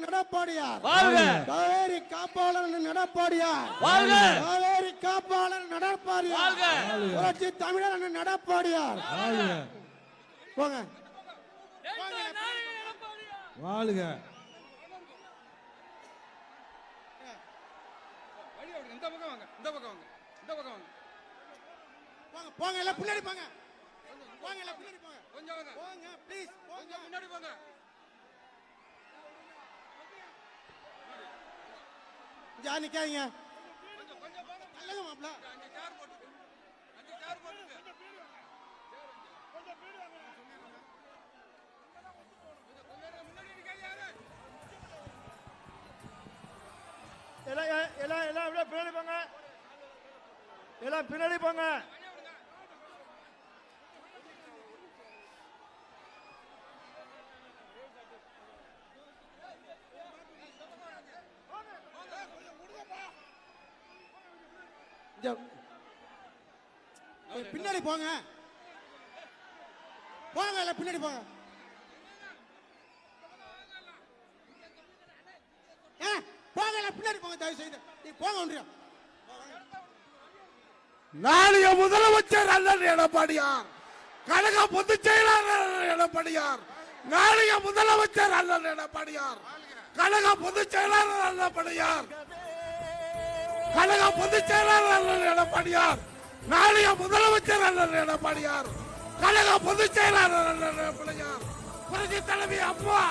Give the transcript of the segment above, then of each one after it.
நடப்பாடியார், காவேரி காப்பாளர் நடப்பாடியார், காவேரி காப்பாளர் நடப்பாடியார், புரட்சி தமிழர் நடப்பாடியார். போங்க வாழ்க. இந்த பக்கம் வாங்க, இந்த பக்கம் வாங்க, இந்த பக்கம் வாங்க. போங்க போங்க, எல்லாம் பின்னாடி போங்க. போங்க எல்லாம் பின்னாடி போங்க. கொஞ்சம் வாங்க. போங்க ப்ளீஸ். கொஞ்சம் முன்னாடி போங்க. ஜா நிக்காதீங்க. கொஞ்சம் கொஞ்சம் போங்க. நல்லங்க மாப்ள. அங்க சேர் போட்டுங்க. அங்க சேர் போட்டுங்க. கொஞ்சம் பீடு வாங்க சொல்லிருங்க. கொஞ்சம் முன்னாடி நிக்காதீங்க யாரு? எல்லாம் அப்படியே பின்னாடி போங்க. எல்லாம் பின்னாடி போங்க. பின்னாடி போங்க. போங்க எல்லாம் பின்னாடி போங்க. போங்க எல்லாம் பின்னாடி போங்க. தயவு செய்து நீ போங்க. ஒன்றியா நாளைய முதலமைச்சர் அண்ணன் எடப்பாடியார், கழக பொதுச் செயலாளர் எடப்பாடியார், நாளைய முதலமைச்சர் அண்ணன் எடப்பாடியார், கழக பொதுச் செயலாளர் எடப்பாடியார், கழக பொதுச் செயலாளர் அண்ணன் எடப்பாடியார், நாளைய முதலமைச்சர் அண்ணன் எடப்பாடியார், கழக பொதுச் செயலாளர் அண்ணன் எடப்பாடியார், புரட்சி தலைவி அம்மா,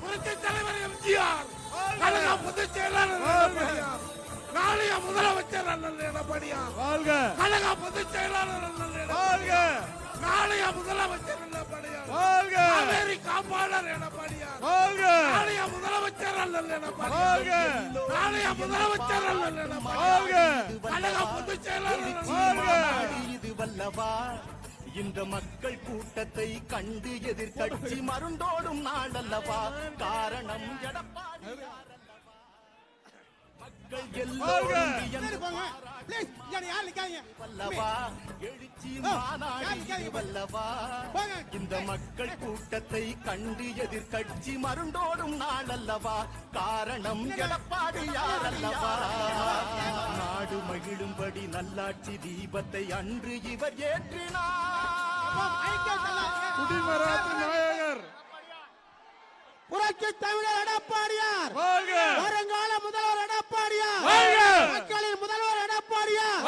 புரட்சி தலைவர் எம்ஜிஆர், கழக பொதுச் செயலாளர் எடப்பாடியார், நாளைய முதலமைச்சர் அண்ணன் எடப்பாடியார், கழக பொதுச் செயலாளர் அண்ணன் எடப்பாடியார், நாளைய முதலமைச்சர் எடப்பாடியார், காவேரி காப்பாளர் எடப்பாடியார், நாளைய முதலமைச்சர் அண்ணன் எடப்பாடியார், நாளைய முதலமைச்சர் அண்ணன் எடப்பாடியார், கழக பொதுச் செயலாளர் இது வல்லவா. இந்த மக்கள் கூட்டத்தை கண்டு எதிர்கட்சி மருண்டோடும் நாள் அல்லவா. காரணம் எடப்பாடி மக்கள் எல்லோரும் வல்லவா. எழுச்சி மாநாடு வல்லவா. இந்த மக்கள் கூட்டத்தை கண்டு எதிர்கட்சி மருண்டோடும் நாள் அல்லவா. காரணம் எடப்பாடியார் அல்லவா. நாடு மகிழும்படி நல்லாட்சி தீபத்தை அன்று இவர் ஏற்றினார். குடிமராத்து நாயகர் புரட்சி தமிழர் எடப்பாடியார், வருங்கால முதல்வர் எடப்பாடியார், மக்களின் முதல்வர் எடப்பாடியார்,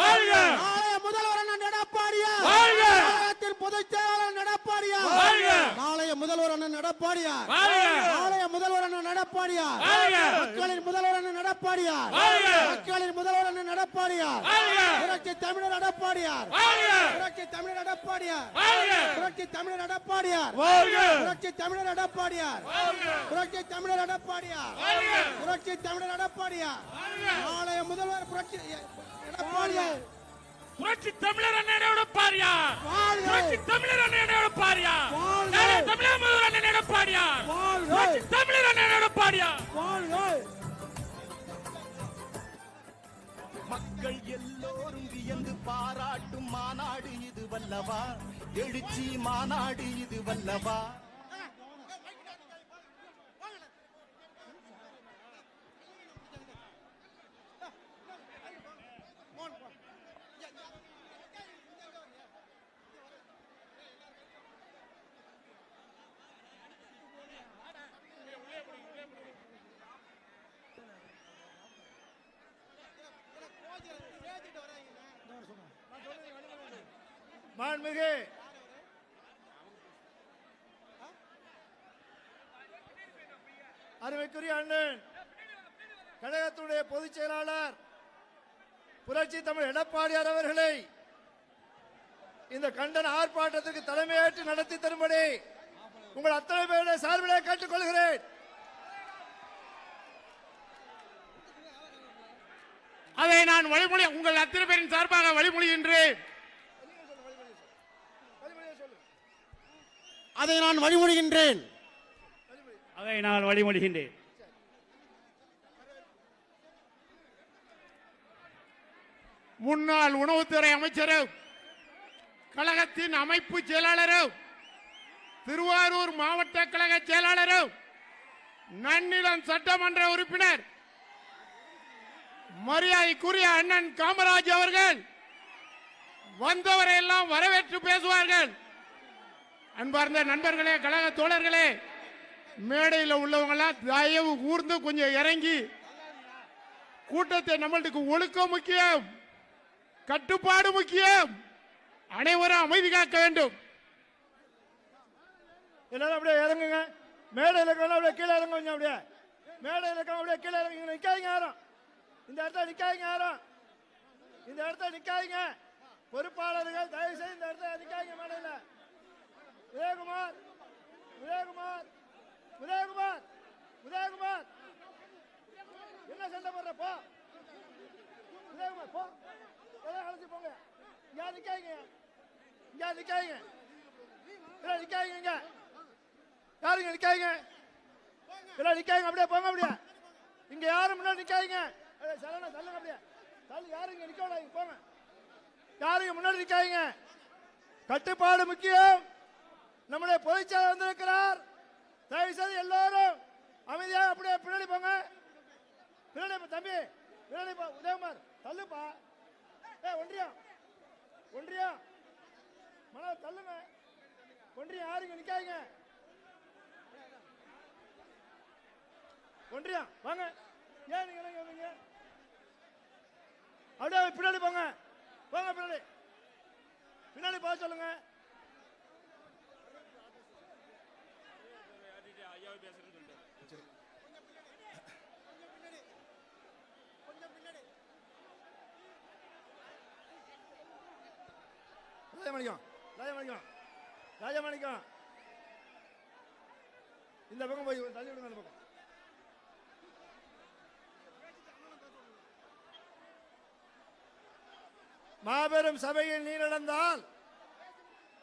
நாளைய முதல்வர் அண்ணன் எடப்பாடியார், தமிழகத்தின் பொதுச் செயலாளர் எடப்பாடியார், நாளைய முதல்வர் அண்ணன் எடப்பாடியார், நாளைய முதல்வர் அண்ணன் எடப்பாடியார், மக்களின் முதல்வர் அண்ணன் எடப்பாடியார், மக்களின் முதல்வர் அண்ணன் எடப்பாடியார், புரட்சி தமிழர் எடப்பாடியார், புரட்சி தமிழர் எடப்பாடியார், புரட்சி தமிழர் எடப்பாடியார், புரட்சி தமிழர் எடப்பாடியார், புரட்சி தமிழர் எடப்பாடியார், புரட்சி தமிழர் எடப்பாடியார், நாளைய முதல்வர் புரட்சி எடப்பாடியார், புரட்சி தமிழர் அண்ணன் எடப்பாடியார், புரட்சி தமிழர் அண்ணன் எடப்பாடியார், நாளைய தமிழர் முதல்வர் அண்ணன் எடப்பாடியார், புரட்சி தமிழர் அண்ணன் எடப்பாடியார். மக்கள் எல்லோரும் வியந்து பாராட்டும் மாநாடு இது வல்லவா. எழுச்சி மாநாடு இது வல்லவா. மாண்புமிகு அருமைக்குரிய அண்ணன் கழகத்துடைய பொதுச் செயலாளர் புரட்சி தமிழ் எடப்பாடியார் அவர்களை இந்த கண்டன ஆர்ப்பாட்டத்திற்கு தலைமையேற்று நடத்தி தரும்படி உங்கள் அத்தனை பேருடைய சார்பிலே கேட்டுக் கொள்கிறேன். அதை நான் வழிமொழி உங்கள் அத்தனை பேரின் சார்பாக வழிமொழிகின்றேன். அதை நான் வழிமொழிகின்றேன். அதை நான் வழிமொழிகின்றேன். முன்னாள் உணவுத்துறை அமைச்சரும் கழகத்தின் அமைப்பு செயலாளரும் திருவாரூர் மாவட்ட கழக செயலாளரும் நன்னிலம் சட்டமன்ற உறுப்பினர் மரியாதைக்குரிய அண்ணன் காமராஜ் அவர்கள் வந்தவரை எல்லாம் வரவேற்று பேசுவார்கள். அன்பார்ந்த நண்பர்களே, கழக தோழர்களே, மேடையில் உள்ளவங்க எல்லாம் தயவு கூர்ந்து கொஞ்சம் இறங்கி கூட்டத்தை, நம்மளுக்கு ஒழுக்கம் முக்கியம், கட்டுப்பாடு முக்கியம், அனைவரும் அமைதி காக்க வேண்டும். எல்லாரும் அப்படியே இறங்குங்க. மேடையில் இருக்கலாம் அப்படியே கீழே இறங்க, கொஞ்சம் அப்படியே மேடையில் இருக்க அப்படியே கீழே இறங்க. நிக்காதீங்க யாரும், இந்த இடத்துல நிக்காதீங்க யாரும், இந்த இடத்துல நிக்காதீங்க. பொறுப்பாளர்கள் தயவு செய்து இந்த இடத்துல நிக்காதீங்க. மேடையில் உதயகுமார், உதயகுமார், உதயகுமார், உதயகுமார், என்ன சண்டை போடுற போ, உதயகுமார் போ, அழைச்சி போங்க. இங்க நிக்காதீங்க, இங்க நிக்காதீங்க, நிக்காதீங்க, யாருங்க நிக்காதீங்க, நிக்காதீங்க, அப்படியே போங்க. அப்படியே இங்க யாரும் முன்னாடி நிக்காதீங்க. சரணா தள்ளுங்க, அப்படியே தள்ளு, யாரும் இங்க நிக்க விடாதீங்க, போங்க. யாருங்க முன்னாடி நிக்காதீங்க. கட்டுப்பாடு முக்கியம். நம்முடைய பொதுச்செயலாளர் வந்திருக்கிறார். தயவு செய்து எல்லாரும் அமைதியாக அப்படியே பின்னாடி போங்க. பின்னாடி தம்பி, பின்னாடி போ. உதயகுமார் தள்ளுப்பா. ஒன்றியம், ஒன்றியம் மன தள்ளுங்க. ஒன்றியம் யாருங்க நிக்காதீங்க. ஒன்றியம் வாங்க. ஏன் நீங்க வந்தீங்க? அப்படியே பின்னாடி போங்க, போங்க பின்னாடி, பின்னாடி போக சொல்லுங்க. ராஜமாணிக்கம், ராஜமாணிக்கம், ராஜமாணிக்கம், இந்த பக்கம் போய் தள்ளி விடுங்க. அந்த பக்கம் மாபெரும் சபையில் நீ நடந்தால்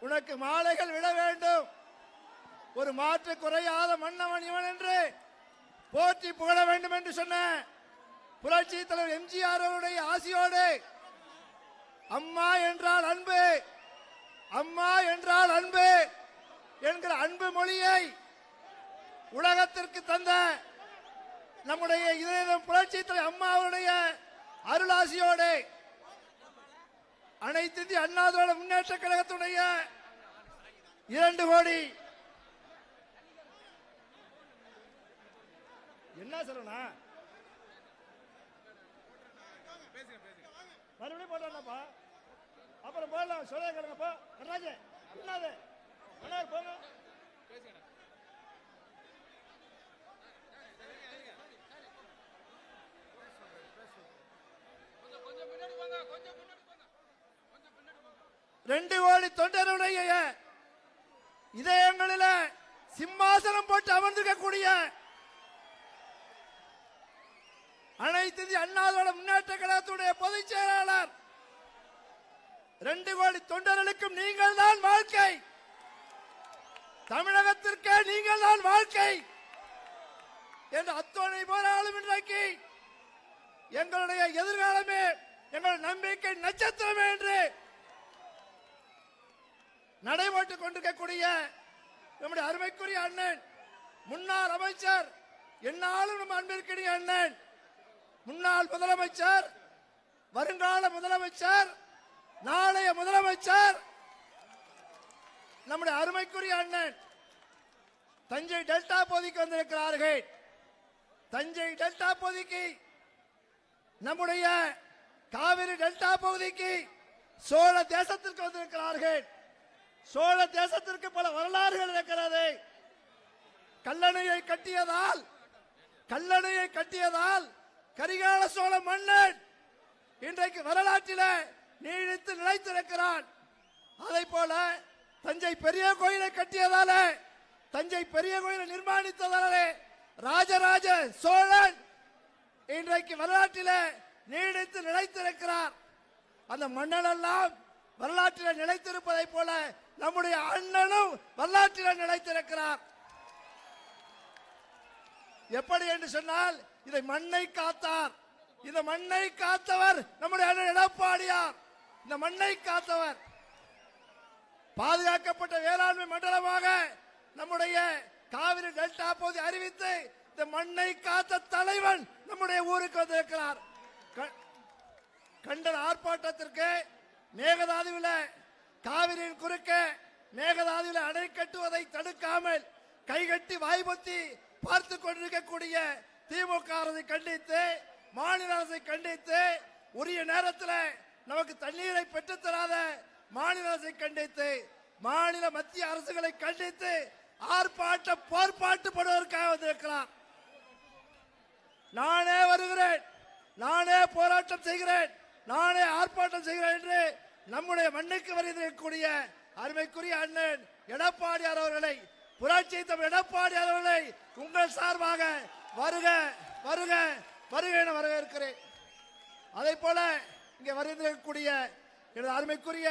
உனக்கு மாலைகள் விட வேண்டும். ஒரு மாற்று குறையாத மன்னவன் இவன் என்று போற்றி புகழ வேண்டும் என்று சொன்ன புரட்சி தலைவர் எம்ஜிஆர் அவருடைய ஆசியோடு அம்மா என்றால் அன்பு, அம்மா என்றால் அன்பு என்கிற அன்பு மொழியை உலகத்திற்கு தந்த நம்முடைய இதயம் புரட்சி தலைவர் அம்மா அவருடைய அருளாசியோடு அனைத்து இந்திய அண்ணா திராவிட முன்னேற்ற கழகத்துடைய 2 கோடி என்ன சொல்லணா மறுபடியும் போட்டா அப்புறம் போடலாம். சொல்ல கேளுங்கப்பா. நடராஜே என்னது போங்க. ரெண்டு கோடி தொண்டருடைய இதயங்களில சிம்மாசனம் போட்டு அமர்ந்திருக்கக்கூடிய அனைத்து இந்திய அண்ணா திராவிட முன்னேற்ற கழகத்துடைய பொதுச் செயலாளர் 2 கோடி தொண்டர்களுக்கும் நீங்கள் தான் வாழ்க்கை, தமிழகத்திற்கு நீங்கள் தான் வாழ்க்கை என்று அத்தனை போராளும் இன்றைக்கு எங்களுடைய எதிர்காலமே, எங்கள் நம்பிக்கை நட்சத்திரமே என்று நடைபெற்றுக் கொண்டிருக்கக்கூடிய நம்முடைய அருமைக்குரிய அண்ணன், முன்னாள் அமைச்சர், என்னாலும் நம்ம அன்பிற்குரிய அண்ணன், முன்னாள் முதலமைச்சர், வருங்கால முதலமைச்சர், நாளைய முதலமைச்சர், நம்முடைய அருமைக்குரிய அண்ணன் தஞ்சை டெல்டா பகுதிக்கு வந்திருக்கிறார்கள். தஞ்சை டெல்டா பகுதிக்கு, நம்முடைய காவிரி டெல்டா பகுதிக்கு, சோழ தேசத்திற்கு வந்திருக்கிறார்கள். சோழ தேசத்திற்கு பல வரலாறுகள் இருக்கிறது. கல்லணையை கட்டியதால் கரிகால சோழ மன்னன் இன்றைக்கு வரலாற்றில் நீடித்து நிலைத்திருக்கிறான். அதை போல தஞ்சை பெரிய கோயிலை கட்டியதால, தஞ்சை பெரிய கோயிலை நிர்மாணித்ததால ராஜராஜ சோழன் இன்றைக்கு வரலாற்றில் நீடித்து நிலைத்திருக்கிறார். அந்த மன்னன் எல்லாம் வரலாற்றில் நிலைத்திருப்பதை போல நம்முடைய அண்ணனும் வரலாற்றில் நிலைத்திருக்கிறார். எப்படி என்று சொன்னால், இதை மண்ணை காத்தார். இந்த மண்ணை காத்தவர் நம்முடைய அண்ணன் எடப்பாடியார். இந்த மண்ணை காத்தவர். பாதுகாக்கப்பட்ட வேளாண்மை மண்டலமாக நம்முடைய காவிரி டெல்டா பகுதி அறிவித்து இந்த மண்ணை காத்த தலைவன் நம்முடைய ஊருக்கு வந்திருக்கிறார். கண்டன ஆர்ப்பாட்டத்திற்கு மேகதாதுவில் காவிரியின் குறுக்கே மேகதாதுவில் அணை கட்டுவதை தடுக்காமல் கைகட்டி வாய்பொத்தி பார்த்து கொண்டிருக்கக்கூடிய திமுக அரசை கண்டித்து, மாநில அரசை கண்டித்து, உரிய நேரத்தில் நமக்கு தண்ணீரை பெற்றுத்தராத மாநில அரசை கண்டித்து, மாநில மத்திய அரசுகளை கண்டித்து போர்ப்பாட்டுப்படுவதற்காக வந்திருக்கிறார். நானே வருகிறேன், நானே போராட்டம் செய்கிறேன், நானே ஆர்ப்பாட்டம் செய்கிறேன் என்று நம்முடைய மண்ணுக்கு வருகிறக்கூடிய அருமைக்குரிய அண்ணன் எடப்பாடியார் அவர்களை, புரட்சி தமிழ் எடப்பாடியார் அவர்களை உங்கள் சார்பாக வருக வருக வருக என வரவேற்கிறேன். அதே போல இங்கே வருகின்றக்கூடிய எனது அருமைக்குரிய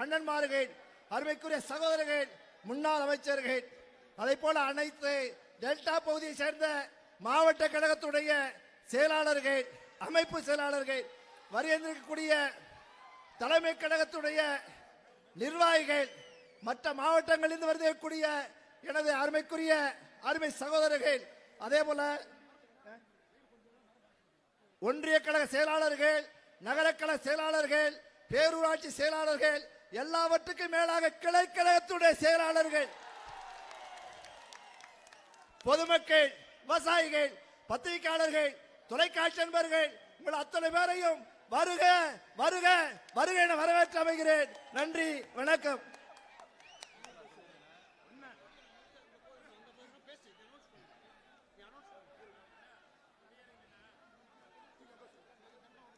அண்ணன்மார்கள், அருமைக்குரிய சகோதரர்கள், முன்னாள் அமைச்சர்கள், அதே போல அனைத்து டெல்டா பகுதியை சேர்ந்த மாவட்ட கழகத்துடைய செயலாளர்கள், அமைப்பு செயலாளர்கள், வருகின்றக்கூடிய தலைமை கழகத்துடைய நிர்வாகிகள், மற்ற மாவட்டங்களிலிருந்து வருகக்கூடிய எனது அருமைக்குரிய அருமை சகோதரர்கள், அதே போல ஒன்றிய கழக செயலாளர்கள், நகர கழக செயலாளர்கள், பேரூராட்சி செயலாளர்கள், எல்லாவற்றுக்கும் மேலாக கிளை கழகத்துடைய செயலாளர்கள், பொதுமக்கள், விவசாயிகள், பத்திரிகையாளர்கள், தொலைக்காட்சி நண்பர்கள், உங்கள் அத்தனை பேரையும் வருக வருக வருக என வரவேற்று அமைகிறேன். நன்றி, வணக்கம்.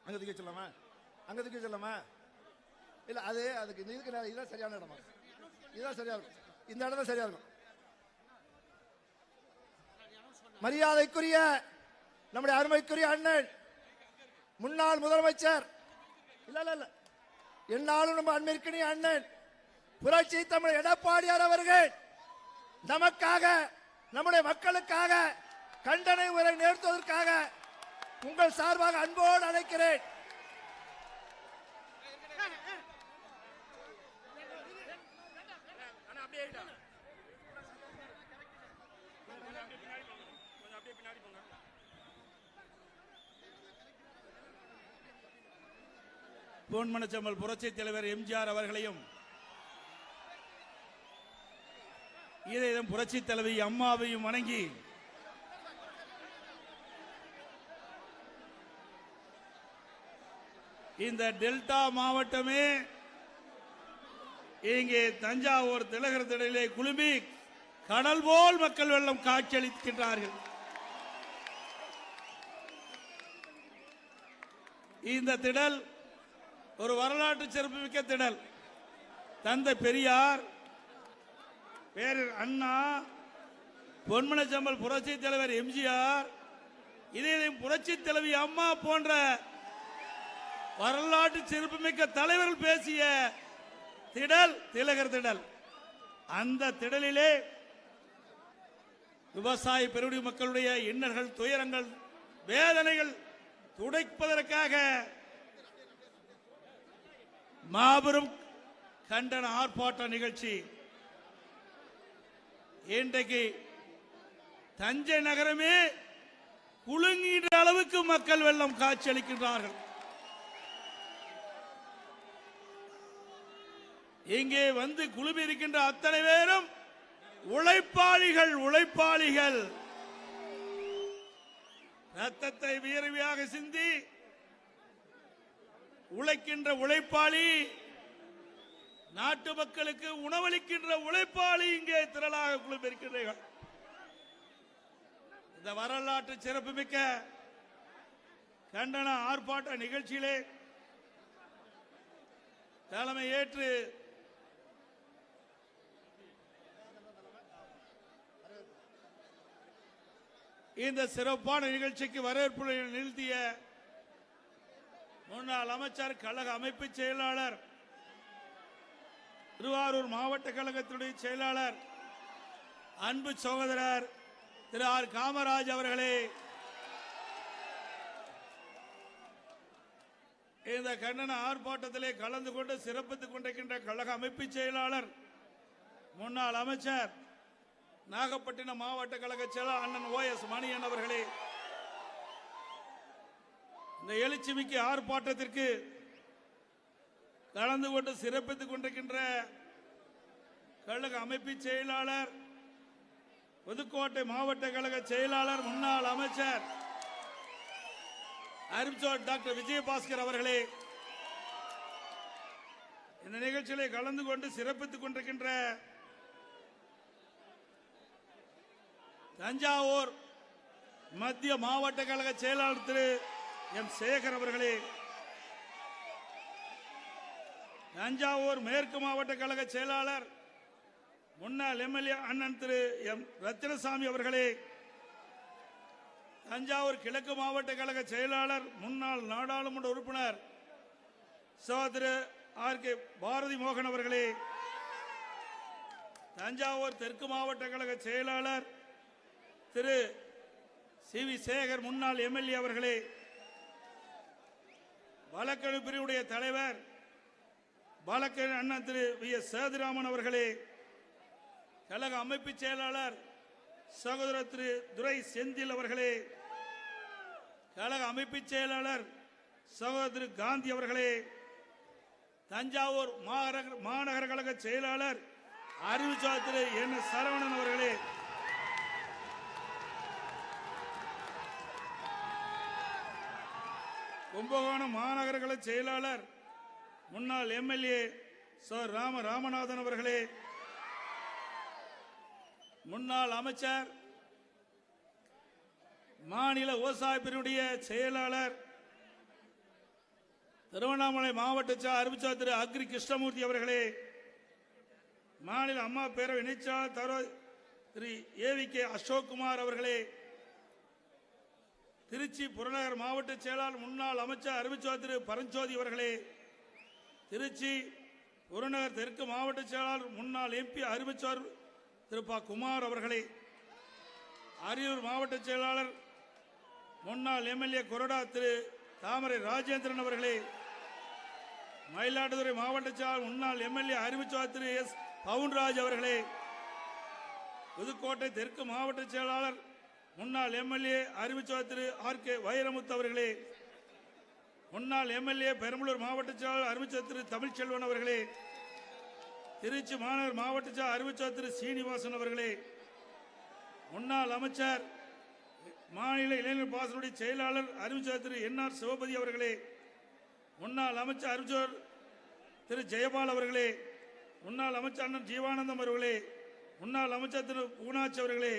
அங்கதுக்கு சொல்லாமா, அங்கதுக்கு சொல்லாமா? இல்ல, அது அதுக்கு இதுதான் சரியான இடமா? இதுதான் சரியா இருக்கும், இந்த இடம் தான் சரியா இருக்கும். மரியாதைக்குரிய நம்முடைய அருமைக்குரிய அண்ணன், முன்னாள் முதலமைச்சர், இல்ல இல்ல இல்ல என்னாலும் நம்ம அன்பிற்கினிய அண்ணன் புரட்சி தமிழ் எடப்பாடியார் அவர்கள் நமக்காக, நம்முடைய மக்களுக்காக கண்டன உரை நிறுத்துவதற்காக உங்கள் சார்பாக அன்போடு அழைக்கிறேன். பொன்மனச்செம்மல் புரட்சி தலைவர் எம்ஜிஆர் அவர்களையும், இதயம் புரட்சி தலைவி அம்மாவையும் வணங்கி இந்த டெல்டா மாவட்டமே இங்கே தஞ்சாவூர் திலகர் திடலிலே குழுமி கடல் போல் மக்கள் வெள்ளம் காட்சியளிக்கின்றார்கள். இந்த திடல் ஒரு வரலாற்று சிறப்புமிக்க திடல். தந்தை பெரியார், பேரர் அண்ணா, பொன்மனச்செம்மல் புரட்சி தலைவர் எம்ஜிஆர், இதயம் புரட்சி தலைவி அம்மா போன்ற வரலாற்று சிறப்புமிக்க தலைவர்கள் பேசிய திடல் திலகர் திடல். அந்த திடலிலே விவசாய பெருங்குடி மக்களுடைய இன்னல்கள், துயரங்கள், வேதனைகள் துடைப்பதற்காக மாபெரும் கண்டன ஆர்ப்பாட்ட நிகழ்ச்சி. இன்றைக்கு தஞ்சை நகரமே குலுங்குகின்ற அளவுக்கு மக்கள் வெள்ளம் காட்சியளிக்கின்றார்கள். இங்கே வந்து குழுமி இருக்கின்ற அத்தனை பேரும் உழைப்பாளிகள், உழைப்பாளிகள். ரத்தத்தை வியர்வையாக சிந்தி உழைக்கின்ற உழைப்பாளி, நாட்டு மக்களுக்கு உணவளிக்கின்ற உழைப்பாளி இங்கே திரளாக குழுமி இருக்கின்றீர்கள். இந்த வரலாற்று சிறப்புமிக்க கண்டன ஆர்ப்பாட்ட நிகழ்ச்சியிலே தலைமை ஏற்று இந்த சிறப்பான நிகழ்ச்சிக்கு வரவேற்பு நிறுத்திய முன்னாள் அமைச்சர், கழக அமைப்பு செயலாளர், திருவாரூர் மாவட்ட கழகத்துடைய செயலாளர், அன்பு சகோதரர் திரு ஆர் காமராஜ் அவர்களே, இந்த கண்டன ஆர்ப்பாட்டத்திலே கலந்து கொண்டு சிறப்பித்துக் கொண்டிருக்கின்ற கழக அமைப்பு செயலாளர், முன்னாள் அமைச்சர், நாகப்பட்டினம் மாவட்ட கழக செயலாளர் அண்ணன் OS மணியன் அவர்களே, இந்த எழுச்சிமிக்க ஆர்ப்பாட்டத்திற்கு கலந்து கொண்டு சிறப்பித்துக் கொண்டிருக்கின்ற கழக அமைப்பு செயலாளர், புதுக்கோட்டை மாவட்ட கழக செயலாளர், முன்னாள் அமைச்சர் அரும்சோர் டாக்டர் விஜயபாஸ்கர் அவர்களே, இந்த நிகழ்ச்சியிலே கலந்து கொண்டு சிறப்பித்துக் கொண்டிருக்கின்ற தஞ்சாவூர் மத்திய மாவட்ட கழக செயலாளர் திரு எம் சேகர் அவர்களே, தஞ்சாவூர் மேற்கு மாவட்ட கழக செயலாளர் முன்னாள் MLA அண்ணன் திரு எம் ரத்தினசாமி அவர்களே, தஞ்சாவூர் கிழக்கு மாவட்ட கழக செயலாளர் முன்னாள் நாடாளுமன்ற உறுப்பினர் சகோதர RK பாரதி மோகன் அவர்களே, தஞ்சாவூர் தெற்கு மாவட்ட கழக செயலாளர் திரு CV சேகர் முன்னாள் MLA அவர்களே, வழக்கறிஞர் பிரிவுடைய தலைவர் வழக்கறிஞர் அண்ணன் திரு VS சேதுராமன் அவர்களே, கழக அமைப்பு செயலாளர் சகோதரர் திரு துரை செந்தில் அவர்களே, கழக அமைப்பு செயலாளர் சகோதரர் திரு காந்தி அவர்களே, தஞ்சாவூர் மாநகர கழக செயலாளர் அறிவுச்சாளர் திரு NS சரவணன் அவர்களே, கும்பகோணம் மாநகர கழக செயலாளர் முன்னாள் MLA சர் ராமநாதன் அவர்களே, முன்னாள் அமைச்சர் மாநில விவசாய பிரிவுடைய செயலாளர் திருவண்ணாமலை மாவட்ட அறிவிச்சாளர் திரு அக்ரி கிருஷ்ணமூர்த்தி அவர்களே, மாநில அம்மா பேரவை இணைச்சாளர் திரு AVK அசோக்குமார் அவர்களே, திருச்சி புறநகர் மாவட்ட செயலாளர் முன்னாள் அமைச்சர் அறிவிச்சாளர் திரு பரஞ்சோதி அவர்களே, திருச்சி புறநகர் தெற்கு மாவட்ட செயலாளர் முன்னாள் MP அறிவிச்சாளர் திரு ப குமார் அவர்களே, அரியூர் மாவட்ட செயலாளர் முன்னாள் MLA கொறடா திரு தாமரை ராஜேந்திரன் அவர்களே, மயிலாடுதுறை மாவட்ட செயலாளர் முன்னாள் MLA அறிவிச்சாளர் திரு S பவுன்ராஜ் அவர்களே, புதுக்கோட்டை தெற்கு மாவட்ட செயலாளர் முன்னாள் MLA அறிவிச்சாளர் திரு RK வைரமுத்து அவர்களே, முன்னாள் MLA பெரம்பலூர் மாவட்ட செயலாளர் அறிவிச்சாளர் திரு தமிழ்ச்செல்வன் அவர்களே, திருச்சி மாநகர் மாவட்ட அறிவிச்சாளர் திரு சீனிவாசன் அவர்களே, முன்னாள் அமைச்சர் மாநில இளைஞர் பாசனுடைய செயலாளர் அறிவிச்சாளர் திரு NR சிவபதி அவர்களே, முன்னாள் அமைச்சர் அறிவிச்சாளர் திரு ஜெயபால் அவர்களே, முன்னாள் அமைச்சர் அண்ணன் ஜீவானந்தம் அவர்களே, முன்னாள் அமைச்சர் திரு பூனாச்சி அவர்களே,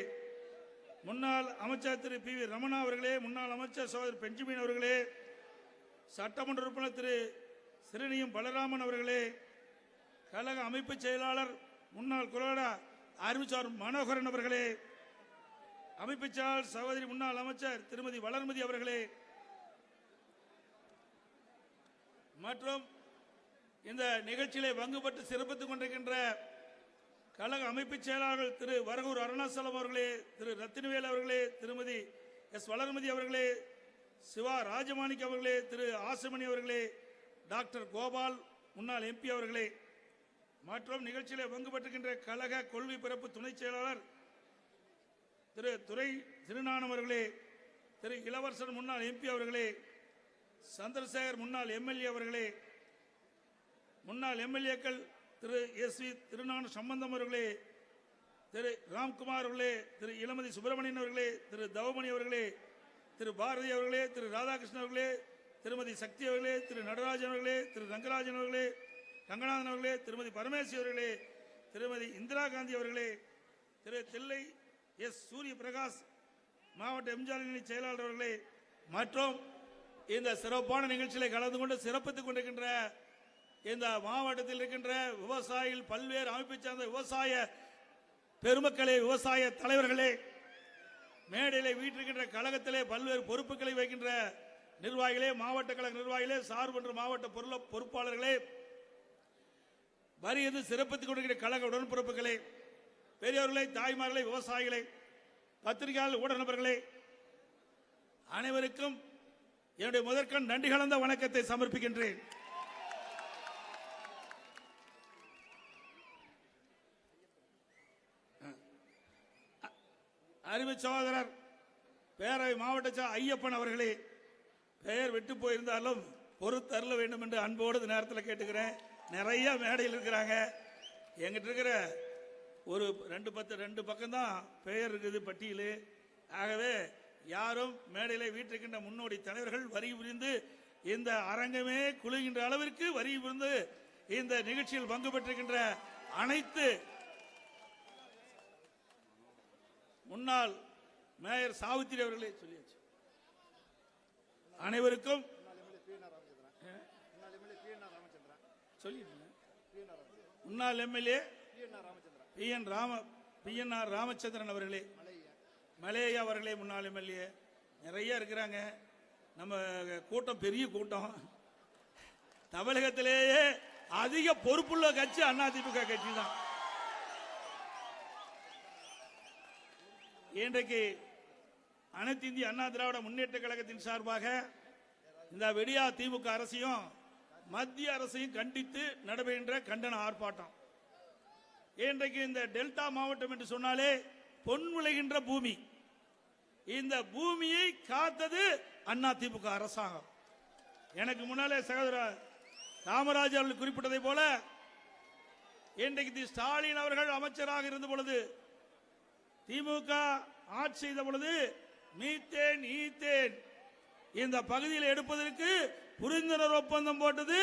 முன்னாள் அமைச்சர் திரு PV ரமணா அவர்களே, முன்னாள் அமைச்சர் சகோதரர் பெஞ்சமின் அவர்களே, சட்டமன்ற உறுப்பினர் திரு சிறுனியும் பலராமன் அவர்களே, கழக அமைப்பு செயலாளர் முன்னாள் கொறடா அறிவிச்சாளர் மனோகரன் அவர்களே, அமைப்பு செயலாளர் சகோதரி முன்னாள் அமைச்சர் திருமதி வளர்மதி அவர்களே, மற்றும் இந்த நிகழ்ச்சியிலே பங்குபட்டு சிறப்பித்துக் கொண்டிருக்கின்ற கழக அமைப்பு செயலாளர்கள் திரு வரகூர் அருணாசலம் அவர்களே, திரு ரத்தினவேல் அவர்களே, திருமதி S வளர்மதி அவர்களே, சிவா ராஜமாணிக் அவர்களே, திரு ஆசமணி அவர்களே, டாக்டர் கோபால் முன்னாள் MP அவர்களே, மற்றும் நிகழ்ச்சியிலே பங்குபட்டுகின்ற கழக கொள்கை பிறப்பு துணை செயலாளர் திரு துரை திருநானம் அவர்களே, திரு இளவரசன் முன்னாள் MP அவர்களே, சந்திரசேகர் முன்னாள் MLA அவர்களே, முன்னாள் MLAக்கள் திரு SV திருநான சம்பந்தம் அவர்களே, திரு ராம்குமார் அவர்களே, திரு இளமதி சுப்பிரமணியன் அவர்களே, திரு தவமணி அவர்களே, திரு பாரதி அவர்களே, திரு ராதாகிருஷ்ணன் அவர்களே, திருமதி சக்தி அவர்களே, திரு நடராஜன் அவர்களே, திரு ரங்கராஜன் அவர்களே, ரங்கநாதன் அவர்களே, திருமதி பரமேஸ்வரி அவர்களே, திருமதி இந்திரா காந்தி அவர்களே, திரு தில்லை S சூரிய பிரகாஷ் மாவட்ட எம்ஜிஆர் செயலாளர் அவர்களே, மற்றும் இந்த சிறப்பான நிகழ்ச்சியிலே கலந்து கொண்டு சிறப்பித்துக் கொண்டிருக்கின்ற இந்த மாவட்டத்தில் இருக்கின்ற விவசாயிகள், பல்வேறு அமைப்பை சார்ந்த விவசாய பெருமக்களே, விவசாய தலைவர்களே, மேடையிலே வீட்டிருக்கின்ற கழகத்திலே பல்வேறு பொறுப்புகளை வைக்கின்ற நிர்வாகிகளே, மாவட்ட கழக நிர்வாகிகளே, சார்பு மாவட்ட பொறுப்பாளர்களே, வரி என்று சிறப்பித்துக் கொண்டிருக்கிற கழக உடன்பிறப்புகளே, பெரியவர்களே, தாய்மார்களே, விவசாயிகளே, பத்திரிகையாளர், ஊடக நபர்களே, அனைவருக்கும் என்னுடைய முதற்கண் நன்றி கலந்த வணக்கத்தை சமர்ப்பிக்கின்றேன். அருமை சகோதரர் பேரவை மாவட்ட ஐயப்பன் அவர்களே, பெயர் விட்டு போயிருந்தாலும் பொறுத்தருள வேண்டும் என்று அன்போடு இந்த நேரத்தில் கேட்டுக்கிறேன். நிறைய மேடையில் இருக்கிறாங்க. எங்கிட்ட இருக்கிற ஒரு 2 பக்கம்தான் பெயர் இருக்குது பட்டியல். ஆகவே யாரும் மேடையில் வீட்டிருக்கின்ற முன்னோடி தலைவர்கள் வரி புரிந்து இந்த அரங்கமே குலுகின்ற அளவிற்கு வரி புரிந்து இந்த நிகழ்ச்சியில் பங்கு பெற்றிருக்கின்ற அனைத்து முன்னாள் மேயர் சாவித்திரி அவர்களே சொல்லியாச்சு. அனைவருக்கும் முன்னாள் எம்எல்ஏ PNR ராமச்சந்திரன் அவர்களே, மலையா அவர்களே, முன்னாள் எம்எல்ஏ நிறைய இருக்கிறாங்க. நம்ம கூட்டம் பெரிய கூட்டம். தமிழகத்திலேயே அதிக பொறுப்புள்ள கட்சி அதிமுக கட்சி தான். இன்றைக்கு அனைத்து இந்திய அண்ணா திராவிட முன்னேற்ற கழகத்தின் சார்பாக இந்த விடியா திமுக அரசையும் மத்திய அரசையும் கண்டித்து நடைபெறுகின்ற கண்டன ஆர்ப்பாட்டம். இன்றைக்கு இந்த டெல்டா மாவட்டம் என்று சொன்னாலே பொன் விளைகின்ற பூமி. இந்த பூமியை காத்தது அதிமுக அரசாங்கம். எனக்கு முன்னாலே சகோதரர் ராமராஜ் அவர்கள் குறிப்பிட்டதை போல இன்றைக்கு ஸ்டாலின் அவர்கள் அமைச்சராக இருந்த பொழுது, திமுக ஆட்சி செய்த பொழுது மீத்தேன் ஈத்தேன் இந்த பகுதியில் எடுப்பதற்கு புரிந்துணர்வு ஒப்பந்தம் போட்டது